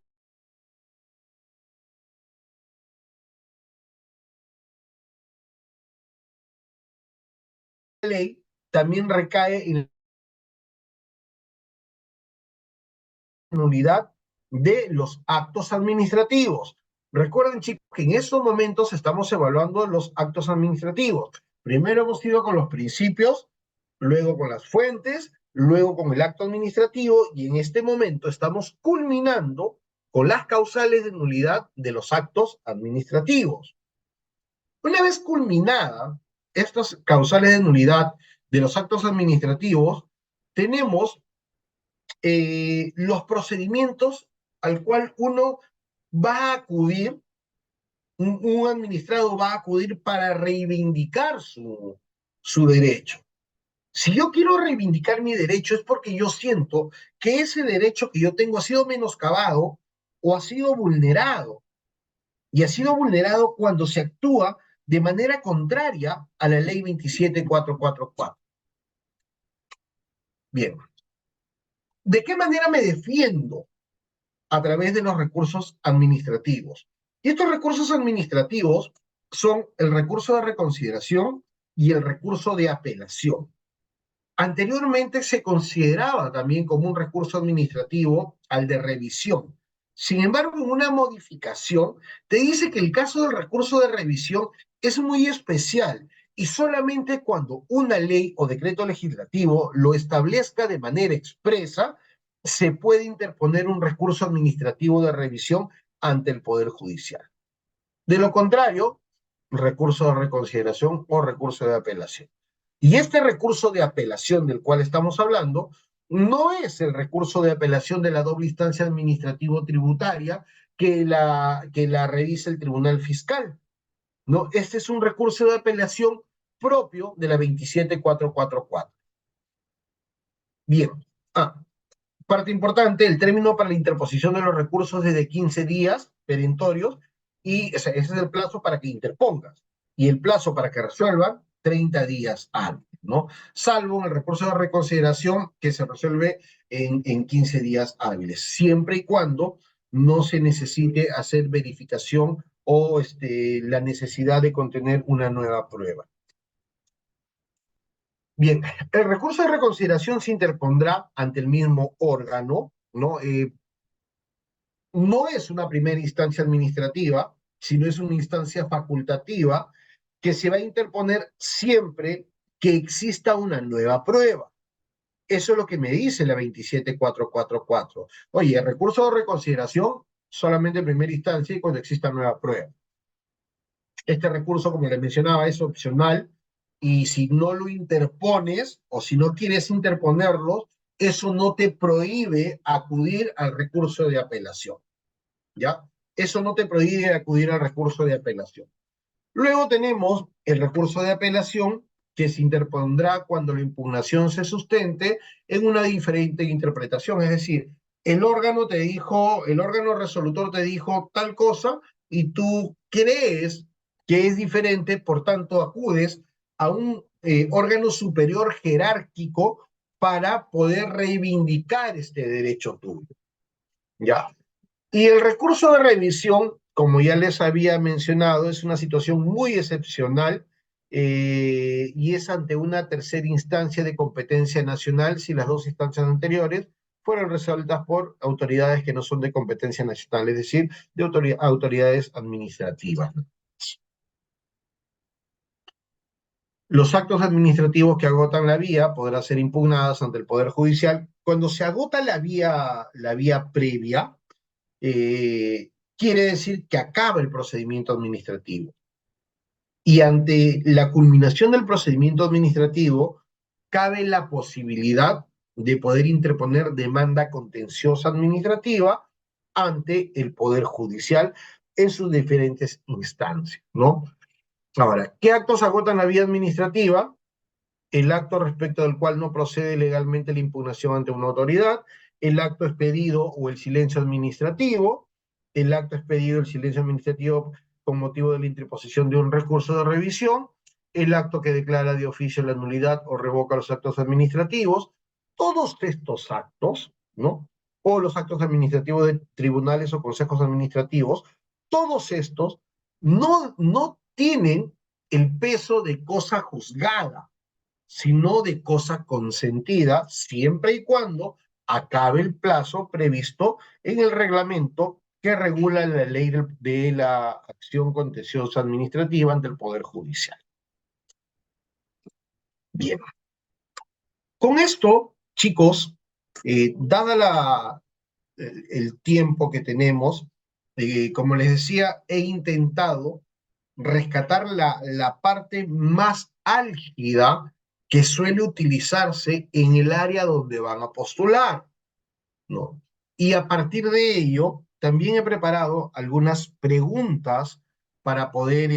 ley, también recae en nulidad de los actos administrativos. Recuerden, chicos, que en estos momentos estamos evaluando los actos administrativos. Primero hemos ido con los principios, luego con las fuentes, luego con el acto administrativo y en este momento estamos culminando con las causales de nulidad de los actos administrativos. Una vez culminada estas causales de nulidad de los actos administrativos, tenemos los procedimientos al cual uno va a acudir, un administrado va a acudir para reivindicar su derecho. Si yo quiero reivindicar mi derecho es porque yo siento que ese derecho que yo tengo ha sido menoscabado o ha sido vulnerado. Y ha sido vulnerado cuando se actúa de manera contraria a la ley 27444. Bien, ¿de qué manera me defiendo? A través de los recursos administrativos. Y estos recursos administrativos son el recurso de reconsideración, y el recurso de apelación. Anteriormente se consideraba también como un recurso administrativo al de revisión. Sin embargo, en una modificación te dice que el caso del recurso de revisión es muy especial y solamente cuando una ley o decreto legislativo lo establezca de manera expresa, se puede interponer un recurso administrativo de revisión ante el Poder Judicial. De lo contrario, recurso de reconsideración o recurso de apelación. Y este recurso de apelación del cual estamos hablando no es el recurso de apelación de la doble instancia administrativo-tributaria que la revisa el Tribunal Fiscal. No, este es un recurso de apelación propio de la 27444. Bien. Ah, parte importante, el término para la interposición de los recursos es de 15 días perentorios y ese es el plazo para que interpongas. Y el plazo para que resuelvan, 30 días hábiles, ¿no? Salvo en el recurso de reconsideración que se resuelve en 15 días hábiles, siempre y cuando no se necesite hacer verificación o la necesidad de contener una nueva prueba. Bien, el recurso de reconsideración se interpondrá ante el mismo órgano, ¿no? No es una primera instancia administrativa, sino es una instancia facultativa que se va a interponer siempre que exista una nueva prueba. Eso es lo que me dice la 27444. Oye, el recurso de reconsideración solamente en primera instancia y cuando exista nueva prueba. Este recurso, como les mencionaba, es opcional y si no lo interpones o si no quieres interponerlo, eso no te prohíbe acudir al recurso de apelación. ¿Ya? Eso no te prohíbe acudir al recurso de apelación. Luego tenemos el recurso de apelación que se interpondrá cuando la impugnación se sustente en una diferente interpretación, es decir, el órgano resolutor te dijo tal cosa y tú crees que es diferente, por tanto acudes a un órgano superior jerárquico para poder reivindicar este derecho tuyo, ¿ya? Y el recurso de revisión, como ya les había mencionado, es una situación muy excepcional y es ante una tercera instancia de competencia nacional si las dos instancias anteriores fueron resueltas por autoridades que no son de competencia nacional, es decir, de autoridades administrativas. Los actos administrativos que agotan la vía podrán ser impugnados ante el Poder Judicial. Cuando se agota la vía previa, quiere decir que acaba el procedimiento administrativo. Y ante la culminación del procedimiento administrativo, cabe la posibilidad de poder interponer demanda contenciosa administrativa ante el Poder Judicial en sus diferentes instancias, ¿no? Ahora, ¿qué actos agotan la vía administrativa? El acto respecto del cual no procede legalmente la impugnación ante una autoridad, el acto expedido o el silencio administrativo, el acto expedido, el silencio administrativo con motivo de la interposición de un recurso de revisión, el acto que declara de oficio la nulidad o revoca los actos administrativos, todos estos actos, ¿no? O los actos administrativos de tribunales o consejos administrativos, todos estos no tienen el peso de cosa juzgada, sino de cosa consentida, siempre y cuando acabe el plazo previsto en el reglamento que regula la ley de la acción contenciosa administrativa ante el Poder Judicial. Bien, con esto, chicos, dada el tiempo que tenemos, como les decía, he intentado rescatar la parte más álgida que suele utilizarse en el área donde van a postular, ¿no? Y a partir de ello, también he preparado algunas preguntas para poder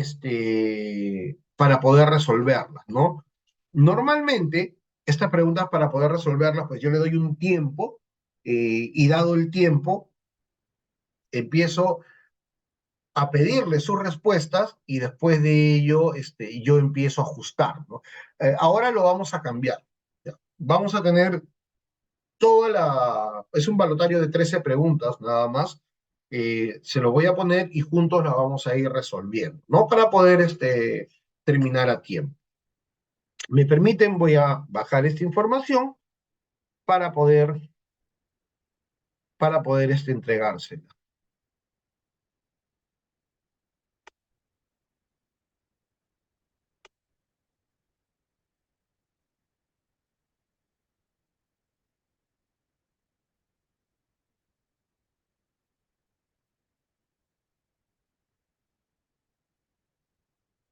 resolverlas, ¿no? Normalmente, estas preguntas para poder resolverlas, pues yo le doy un tiempo y dado el tiempo, empiezo a pedirle sus respuestas y después de ello yo empiezo a ajustar, ¿no? Ahora lo vamos a cambiar. ¿Ya? Vamos a tener es un balotario de 13 preguntas nada más. Se lo voy a poner y juntos la vamos a ir resolviendo, ¿no? Para poder terminar a tiempo. Me permiten, voy a bajar esta información para poder entregársela.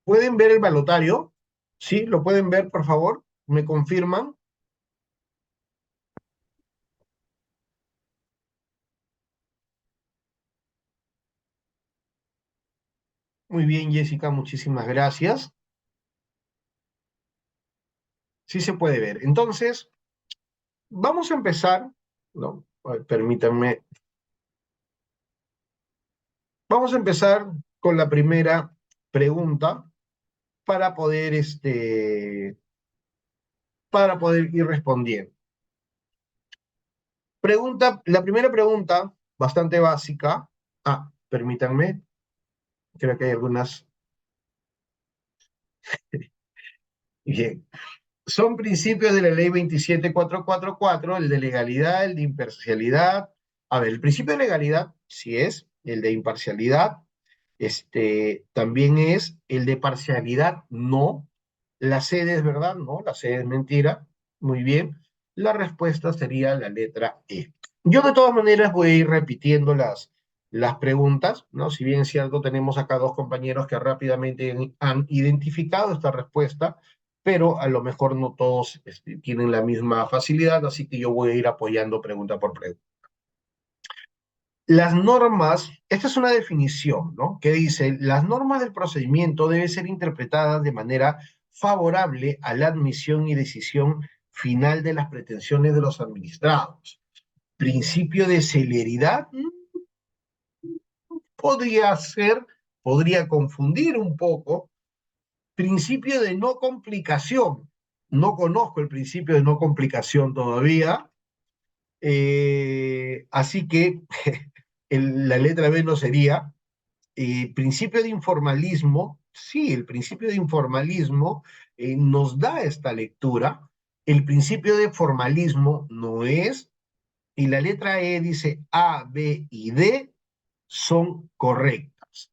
¿Pueden ver el balotario? ¿Sí? ¿Lo pueden ver, por favor? ¿Me confirman? Muy bien, Jessica, muchísimas gracias. Sí se puede ver. Entonces, vamos a empezar, ¿no? Permítanme. Vamos a empezar con la primera pregunta para poder, para poder ir respondiendo. La primera pregunta, bastante básica. Permítanme, creo que hay algunas. Bien. Son principios de la ley 27444, el de legalidad, el de imparcialidad. A ver, el principio de legalidad sí es, el de imparcialidad también es, el de parcialidad no, la sede es verdad, no, la sede es mentira, muy bien. La respuesta sería la letra E. Yo de todas maneras voy a ir repitiendo las preguntas, ¿no? Si bien es cierto, tenemos acá dos compañeros que rápidamente han identificado esta respuesta, pero a lo mejor no todos tienen la misma facilidad, así que yo voy a ir apoyando pregunta por pregunta. Las normas, esta es una definición, ¿no? Que dice, las normas del procedimiento deben ser interpretadas de manera favorable a la admisión y decisión final de las pretensiones de los administrados. Principio de celeridad, podría ser, podría confundir un poco. Principio de no complicación, no conozco el principio de no complicación todavía, así que la letra B no sería. Principio de informalismo, sí, el principio de informalismo nos da esta lectura. El principio de formalismo no es, y la letra E dice A, B y D son correctas.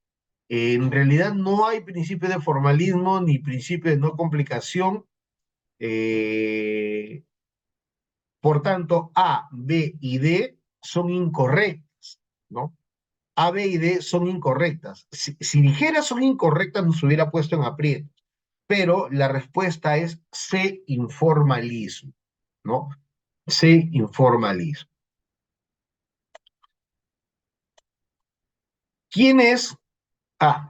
En realidad no hay principio de formalismo ni principio de no complicación. eh, por tanto, A, B y D son incorrectas, ¿no? A, B y D son incorrectas. Si dijera son incorrectas, nos hubiera puesto en aprieto. Pero la respuesta es C, informalismo, ¿no? C, informalismo. ¿Quién es?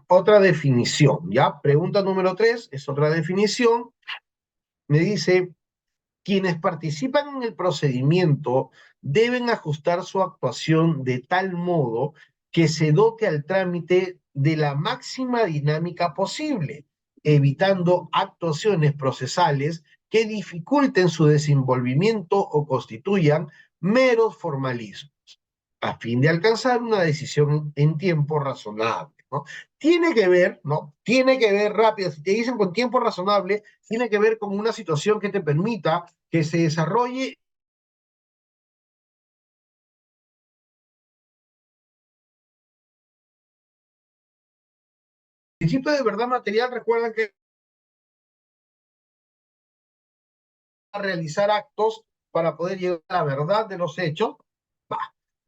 Otra definición, ¿ya? Pregunta número 3 es otra definición. Me dice, quienes participan en el procedimiento deben ajustar su actuación de tal modo que se dote al trámite de la máxima dinámica posible, evitando actuaciones procesales que dificulten su desenvolvimiento o constituyan meros formalismos, a fin de alcanzar una decisión en tiempo razonable, ¿no? Tiene que ver, ¿no? Tiene que ver rápido, si te dicen con tiempo razonable, tiene que ver con una situación que te permita que se desarrolle. El principio de verdad material, recuerdan que a realizar actos para poder llegar a la verdad de los hechos. Va.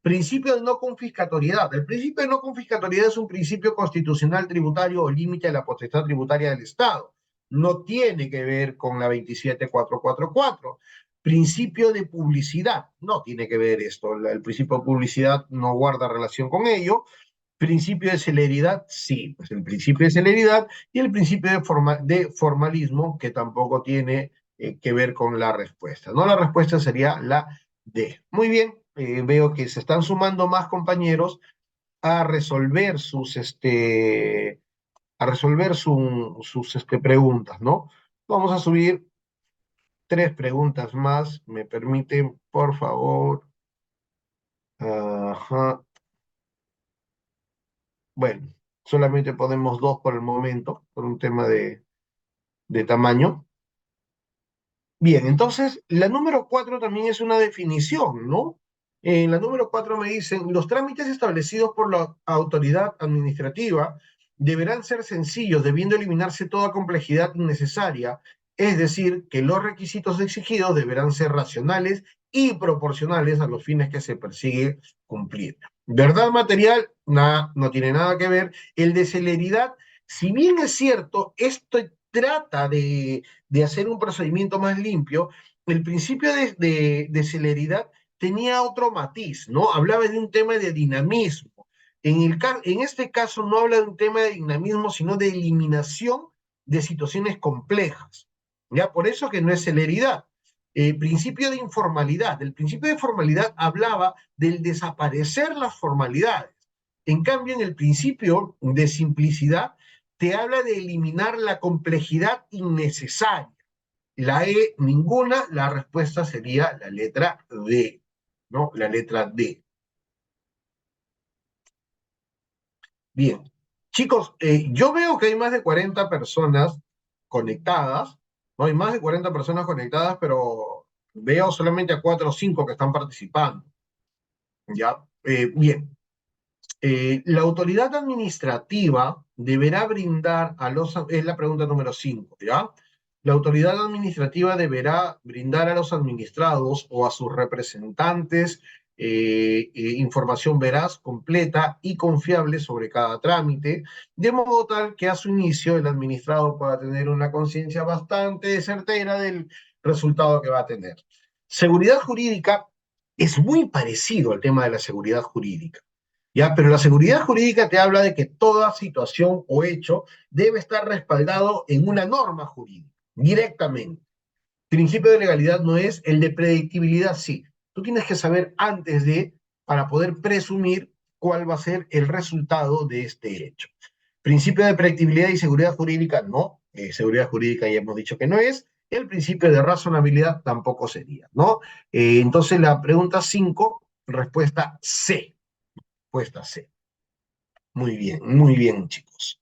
Principio de no confiscatoriedad. El principio de no confiscatoriedad es un principio constitucional tributario o límite de la potestad tributaria del Estado. No tiene que ver con la 27444. Principio de publicidad. No tiene que ver esto. El principio de publicidad no guarda relación con ello. Principio de celeridad, sí, pues el principio de celeridad y el principio de formalismo, que tampoco tiene que ver con la respuesta. No, la respuesta sería la D. Muy bien, veo que se están sumando más compañeros a resolver sus preguntas, ¿no? Vamos a subir 3 preguntas más, me permiten, por favor. Ajá. Bueno, solamente podemos 2 por el momento, por un tema de tamaño. Bien, entonces la número 4 también es una definición, ¿no? En la número 4 me dicen, los trámites establecidos por la autoridad administrativa deberán ser sencillos, debiendo eliminarse toda complejidad innecesaria, es decir, que los requisitos exigidos deberán ser racionales y proporcionales a los fines que se persigue cumplir. Verdad material, nada, no tiene nada que ver. El de celeridad, si bien es cierto, esto trata de hacer un procedimiento más limpio, el principio de celeridad tenía otro matiz, ¿no? Hablaba de un tema de dinamismo. En este caso no habla de un tema de dinamismo, sino de eliminación de situaciones complejas. ¿Ya? Por eso que no es celeridad. Principio de informalidad. El principio de formalidad hablaba del desaparecer las formalidades. En cambio, en el principio de simplicidad te habla de eliminar la complejidad innecesaria. La E, ninguna, la respuesta sería la letra D, ¿no? La letra D. Bien. Chicos, yo veo que hay más de 40 personas conectadas, ¿no? Hay más de 40 personas conectadas, pero veo solamente a 4 o 5 que están participando, ¿ya? Bien. La autoridad administrativa deberá brindar a los, es la pregunta número 5, ¿ya? La autoridad administrativa deberá brindar a los administrados o a sus representantes información veraz, completa y confiable sobre cada trámite, de modo tal que a su inicio el administrado pueda tener una conciencia bastante certera del resultado que va a tener. Seguridad jurídica es muy parecido al tema de la seguridad jurídica. ¿Ya? Pero la seguridad jurídica te habla de que toda situación o hecho debe estar respaldado en una norma jurídica, directamente. Principio de legalidad no es, el de predictibilidad sí. Tú tienes que saber antes de, para poder presumir cuál va a ser el resultado de este hecho. Principio de predictibilidad y seguridad jurídica no. Seguridad jurídica ya hemos dicho que no es. El principio de razonabilidad tampoco sería, ¿no? Entonces la pregunta 5, respuesta C. Respuesta C. Muy bien, chicos.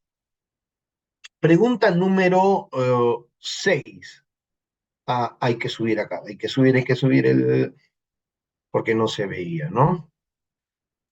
Pregunta número 6. Ah, hay que subir acá, hay que subir el, porque no se veía, ¿no?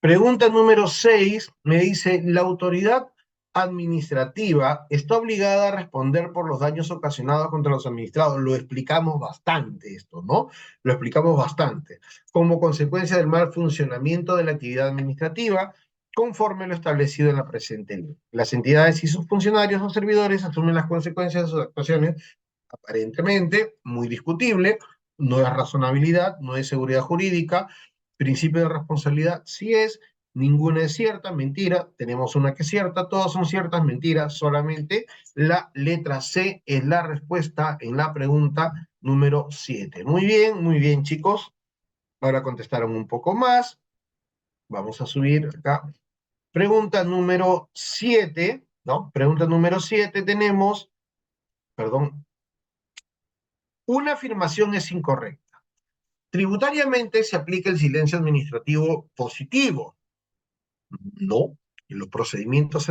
Pregunta número 6 me dice, la autoridad administrativa está obligada a responder por los daños ocasionados contra los administrados. Lo explicamos bastante esto, ¿no? Lo explicamos bastante. Como consecuencia del mal funcionamiento de la actividad administrativa, conforme lo establecido en la presente ley. Las entidades y sus funcionarios o servidores asumen las consecuencias de sus actuaciones, aparentemente, muy discutible, no es razonabilidad, no es seguridad jurídica, principio de responsabilidad sí es, ninguna es cierta, mentira, tenemos una que es cierta, todas son ciertas, mentiras, solamente la letra C es la respuesta en la pregunta número 7. Muy bien, chicos. Ahora contestaron un poco más. Vamos a subir acá. Pregunta número 7, ¿no? Pregunta número 7 tenemos, perdón, una afirmación es incorrecta. Tributariamente se aplica el silencio administrativo positivo. No, los procedimientos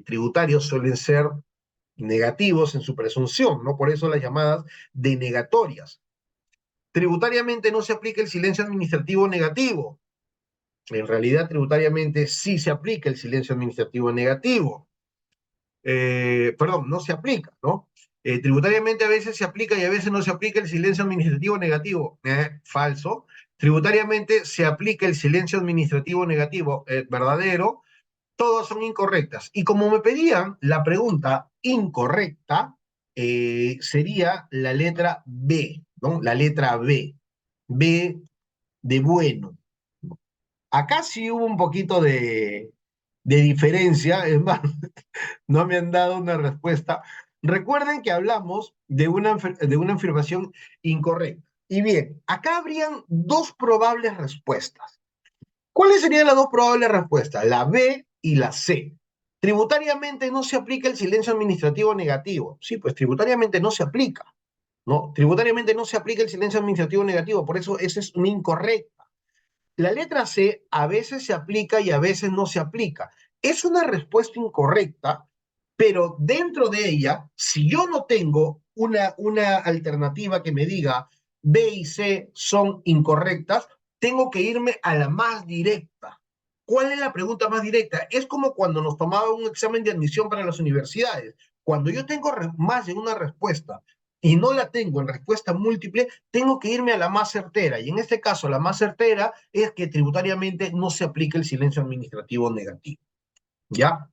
tributarios suelen ser negativos en su presunción, ¿no? Por eso las llamadas denegatorias. Tributariamente no se aplica el silencio administrativo negativo. En realidad, tributariamente sí se aplica el silencio administrativo negativo. Perdón, no se aplica, ¿no? Tributariamente a veces se aplica y a veces no se aplica el silencio administrativo negativo. Falso. Tributariamente se aplica el silencio administrativo negativo. Verdadero. Todas son incorrectas. Y como me pedían la pregunta incorrecta, sería la letra B, ¿no? La letra B. B de bueno. Acá sí hubo un poquito de diferencia, es más, no me han dado una respuesta. Recuerden que hablamos de una afirmación incorrecta. Y bien, acá habrían dos probables respuestas. ¿Cuáles serían las dos probables respuestas? La B y la C. Tributariamente no se aplica el silencio administrativo negativo. Sí, pues tributariamente no se aplica, ¿no? Tributariamente no se aplica el silencio administrativo negativo, por eso esa es una incorrecta. La letra C a veces se aplica y a veces no se aplica. Es una respuesta incorrecta, pero dentro de ella, si yo no tengo una alternativa que me diga B y C son incorrectas, tengo que irme a la más directa. ¿Cuál es la pregunta más directa? Es como cuando nos tomaba un examen de admisión para las universidades. Cuando yo tengo más de una respuesta y no la tengo en respuesta múltiple, tengo que irme a la más certera. Y en este caso, la más certera es que tributariamente no se aplica el silencio administrativo negativo. ¿Ya?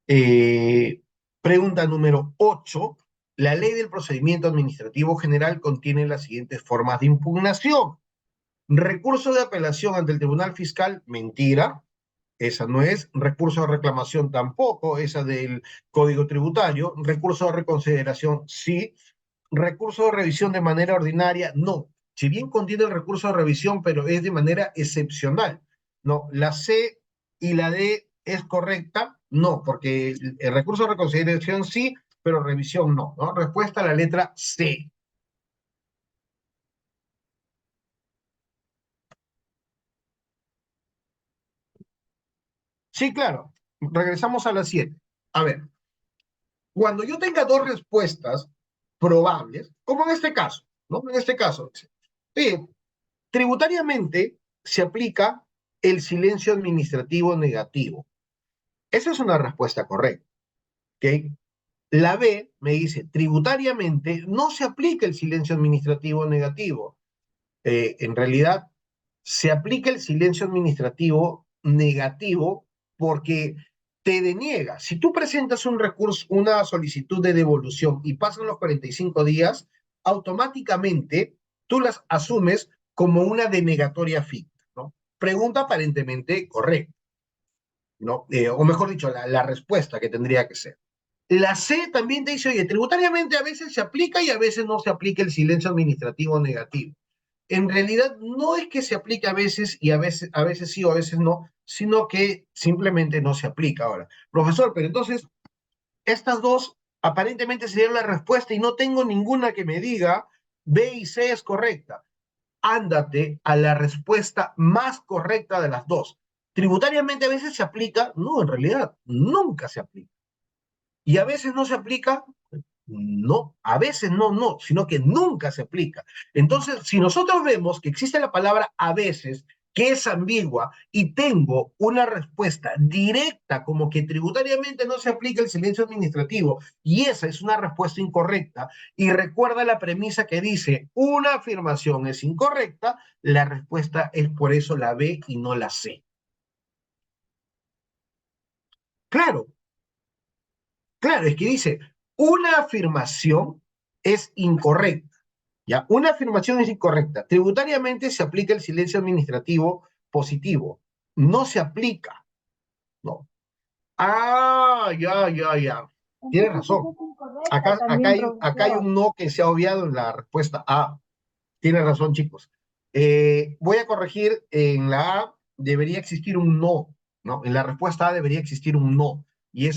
Eh, Pregunta número 8. La ley del procedimiento administrativo general contiene las siguientes formas de impugnación. Recurso de apelación ante el Tribunal Fiscal, mentira, esa no es. Recurso de reclamación tampoco, esa del Código Tributario. Recurso de reconsideración, sí. Recurso de revisión de manera ordinaria, no. Si bien contiene el recurso de revisión, pero es de manera excepcional. No, la C y la D es correcta, no, porque el recurso de reconsideración sí, pero revisión no, ¿no? Respuesta a la letra C. Sí, claro. Regresamos a la 7. A ver, cuando yo tenga dos respuestas probables, como en este caso, ¿no? En este caso, dice, tributariamente se aplica el silencio administrativo negativo. Esa es una respuesta correcta, ¿ok? La B me dice, tributariamente no se aplica el silencio administrativo negativo. En realidad, se aplica el silencio administrativo negativo porque te deniega. Si tú presentas un recurso, una solicitud de devolución y pasan los 45 días, automáticamente tú las asumes como una denegatoria ficta, ¿no? Pregunta aparentemente correcta, ¿no? O mejor dicho, la respuesta que tendría que ser. La C también te dice, oye, tributariamente a veces se aplica y a veces no se aplica el silencio administrativo negativo. En realidad no es que se aplique a veces y a veces sí o a veces no, sino que simplemente no se aplica ahora. Profesor, pero entonces estas dos aparentemente serían la respuesta y no tengo ninguna que me diga B y C es correcta. Ándate a la respuesta más correcta de las dos. Tributariamente a veces se aplica, no, en realidad nunca se aplica. Y a veces no se aplica, no, a veces no, no, sino que nunca se aplica. Entonces, si nosotros vemos que existe la palabra a veces, que es ambigua, y tengo una respuesta directa como que tributariamente no se aplica el silencio administrativo, y esa es una respuesta incorrecta, y recuerda la premisa que dice, una afirmación es incorrecta, la respuesta es por eso la B y no la C. Claro, claro, es que dice, una afirmación es incorrecta. ¿Ya? Una afirmación es incorrecta. Tributariamente se aplica el silencio administrativo positivo. No se aplica. No. Ah, ya. Tienes Entonces esa razón. es incorrecta Acá también, hay profesor. un no que se ha obviado en la respuesta A. Tienes razón, chicos. Voy a corregir en la A, debería existir un no, ¿no? En la respuesta A debería existir un no. Y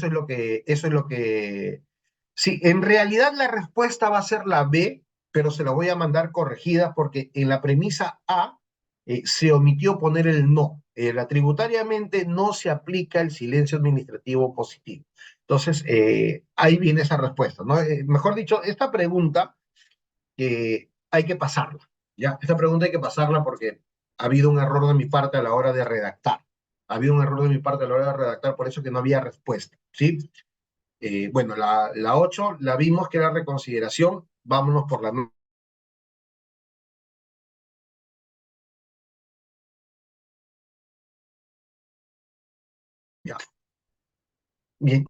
sí, en realidad la respuesta va a ser la B, pero se la voy a mandar corregida porque en la premisa A se omitió poner el no. Tributariamente no se aplica el silencio administrativo positivo. Entonces, ahí viene esa respuesta, ¿no? Mejor dicho, esta pregunta hay que pasarla, ¿ya? Esta pregunta hay que pasarla porque ha habido un error de mi parte a la hora de redactar. Ha habido un error de mi parte a la hora de redactar, por eso que no había respuesta, ¿sí? Bueno, la 8 la vimos que era reconsideración. Vámonos por la 9. Ya. Bien.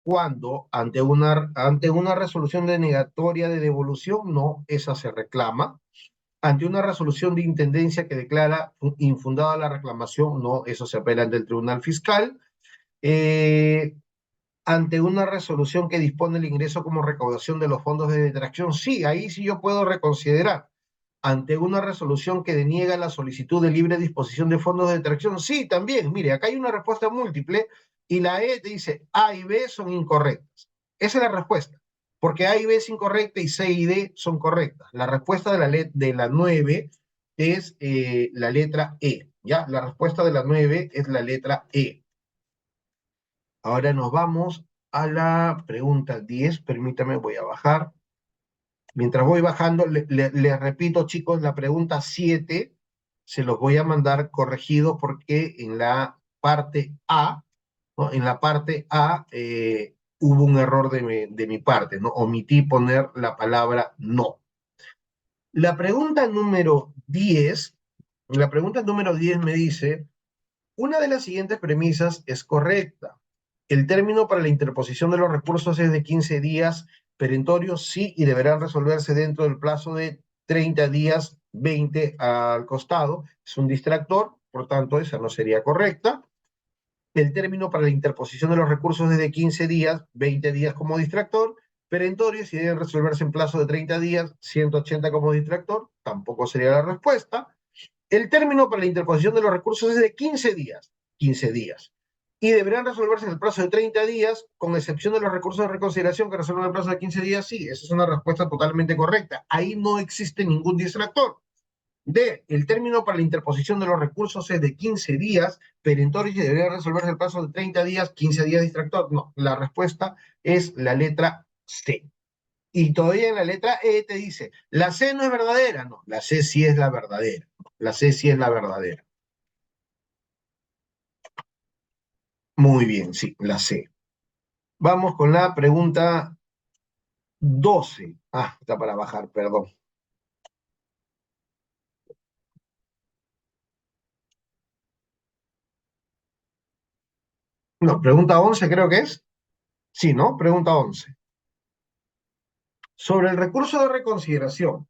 Cuando ante una resolución denegatoria de devolución, no, esa se reclama. Ante una resolución de intendencia que declara infundada la reclamación, no, eso se apela ante el Tribunal Fiscal. Eh, Ante una resolución que dispone el ingreso como recaudación de los fondos de detracción, sí, ahí sí yo puedo reconsiderar. Ante una resolución que deniega la solicitud de libre disposición de fondos de detracción, sí, también. Mire, acá hay una respuesta múltiple y la E te dice A y B son incorrectas. Esa es la respuesta, porque A y B es incorrecta y C y D son correctas. La respuesta de la 9 es la letra E, ¿ya? La respuesta de la 9 es la letra E. Ahora nos vamos a la pregunta 10. Permítame, voy a bajar. Mientras voy bajando, les repito, chicos, la pregunta 7 se los voy a mandar corregido porque en la parte A, ¿no? En la parte A hubo un error de mi parte, ¿no? Omití poner la palabra no. La pregunta número 10, la pregunta número 10 me dice, una de las siguientes premisas es correcta. El término para la interposición de los recursos es de 15 días perentorios, sí, y deberán resolverse dentro del plazo de 30 días, 20 al costado. Es un distractor, por tanto, esa no sería correcta. El término para la interposición de los recursos es de 15 días, 20 días como distractor. Perentorios y deben resolverse en plazo de 30 días, 180 como distractor, tampoco sería la respuesta. El término para la interposición de los recursos es de 15 días, 15 días. Y deberán resolverse en el plazo de 30 días, con excepción de los recursos de reconsideración que resuelven en el plazo de 15 días. Sí, esa es una respuesta totalmente correcta. Ahí no existe ningún distractor. D, el término para la interposición de los recursos es de 15 días, perentorios y debería resolverse en el plazo de 30 días, 15 días distractor. No, la respuesta es la letra C. Y todavía en la letra E te dice, la C no es verdadera. No, la C sí es la verdadera. La C sí es la verdadera. Muy bien, sí, la C. Vamos con la pregunta 12. Ah, está para bajar, perdón. No, pregunta 11 creo que es. Sí, ¿no? Pregunta 11. Sobre el recurso de reconsideración.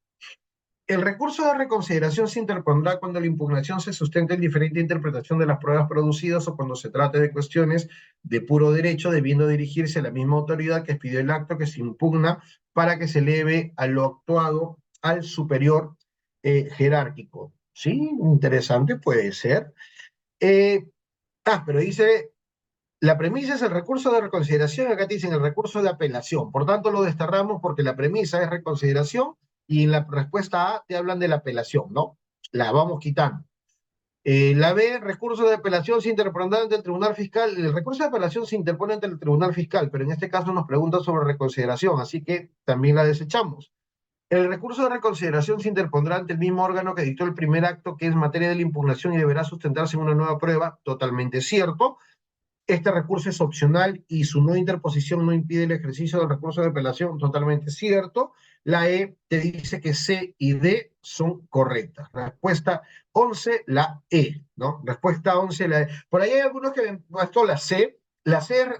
El recurso de reconsideración se interpondrá cuando la impugnación se sustente en diferente interpretación de las pruebas producidas o cuando se trate de cuestiones de puro derecho, debiendo dirigirse a la misma autoridad que expidió el acto que se impugna para que se eleve a lo actuado al superior jerárquico. Sí, interesante, puede ser. Eh, pero dice, la premisa es el recurso de reconsideración, acá te dicen el recurso de apelación. Por tanto, lo desterramos porque la premisa es reconsideración y en la respuesta A te hablan de la apelación, ¿no? La vamos quitando. La B, recurso de apelación se interpondrá ante el Tribunal Fiscal. El recurso de apelación se interpone ante el Tribunal Fiscal, pero en este caso nos pregunta sobre reconsideración, así que también la desechamos. El recurso de reconsideración se interpondrá ante el mismo órgano que dictó el primer acto, que es materia de la impugnación y deberá sustentarse en una nueva prueba, totalmente cierto. Este recurso es opcional y su no interposición no impide el ejercicio del recurso de apelación, totalmente cierto. La E te dice que C y D son correctas. Respuesta 11, la E, ¿no? Respuesta 11, la E. Por ahí hay algunos que han puesto la C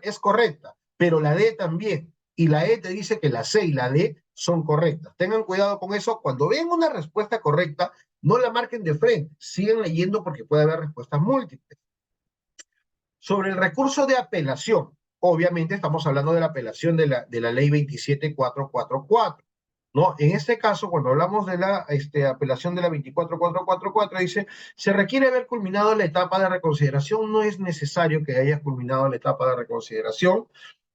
es correcta, pero la D también. Y la E te dice que la C y la D son correctas. Tengan cuidado con eso. Cuando vean una respuesta correcta, no la marquen de frente. Sigan leyendo porque puede haber respuestas múltiples. Sobre el recurso de apelación, obviamente estamos hablando de la apelación de la ley 27444, ¿no? En este caso, cuando hablamos de la apelación de la 24444, dice, se requiere haber culminado la etapa de reconsideración, no es necesario que hayas culminado la etapa de reconsideración,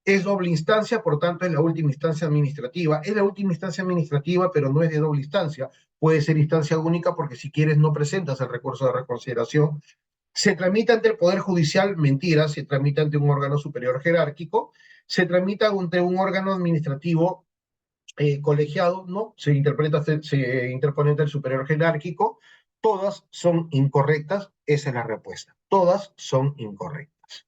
es doble instancia, por tanto es la última instancia administrativa, es la última instancia administrativa, pero no es de doble instancia, puede ser instancia única porque si quieres no presentas el recurso de reconsideración. Se tramita ante el Poder Judicial, mentira, se tramita ante un órgano superior jerárquico, se tramita ante un órgano administrativo colegiado, ¿no? Se interpone ante el superior jerárquico, todas son incorrectas, esa es la respuesta, todas son incorrectas.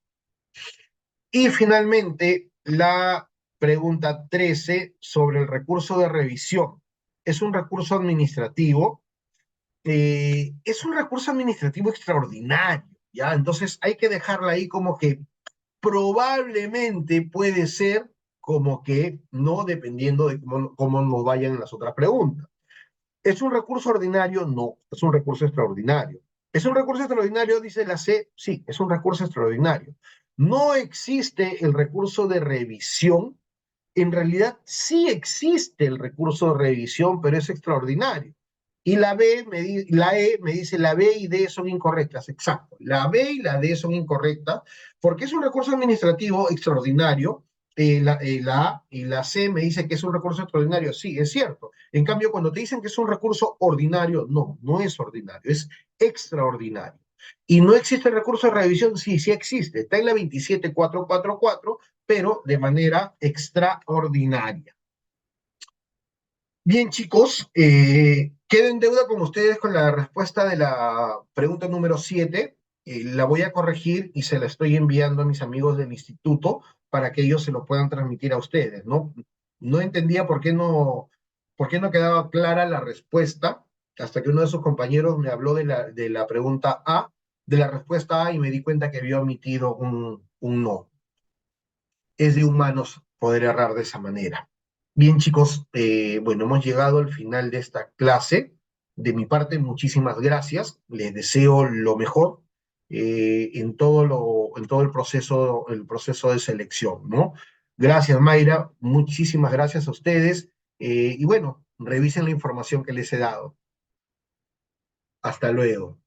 Y finalmente, la pregunta 13 sobre el recurso de revisión. Es un recurso administrativo, es un recurso administrativo extraordinario, ¿ya? Entonces hay que dejarla ahí como que probablemente puede ser como que no, dependiendo de cómo nos vayan las otras preguntas. ¿Es un recurso ordinario? No, es un recurso extraordinario. ¿Es un recurso extraordinario? Dice la C. Sí, es un recurso extraordinario. No existe el recurso de revisión. En realidad sí existe el recurso de revisión, pero es extraordinario. Y la E me dice la B y D son incorrectas. Exacto. La B y la D son incorrectas porque es un recurso administrativo extraordinario. La A y la C me dice que es un recurso extraordinario. Sí, es cierto. En cambio, cuando te dicen que es un recurso ordinario, no, no es ordinario, es extraordinario. Y no existe el recurso de revisión, sí, sí existe. Está en la 27444, pero de manera extraordinaria. Bien, chicos, quedo en deuda con ustedes con la respuesta de la pregunta número 7. La voy a corregir y se la estoy enviando a mis amigos del instituto para que ellos se lo puedan transmitir a ustedes, ¿no? No entendía por qué no quedaba clara la respuesta, hasta que uno de sus compañeros me habló de la pregunta A, de la respuesta A, y me di cuenta que había omitido un no. Es de humanos poder errar de esa manera. Bien, chicos, bueno, hemos llegado al final de esta clase. De mi parte, muchísimas gracias. Les deseo lo mejor en todo el proceso de selección, ¿no? Gracias, Mayra. Muchísimas gracias a ustedes. Y bueno, revisen la información que les he dado. Hasta luego.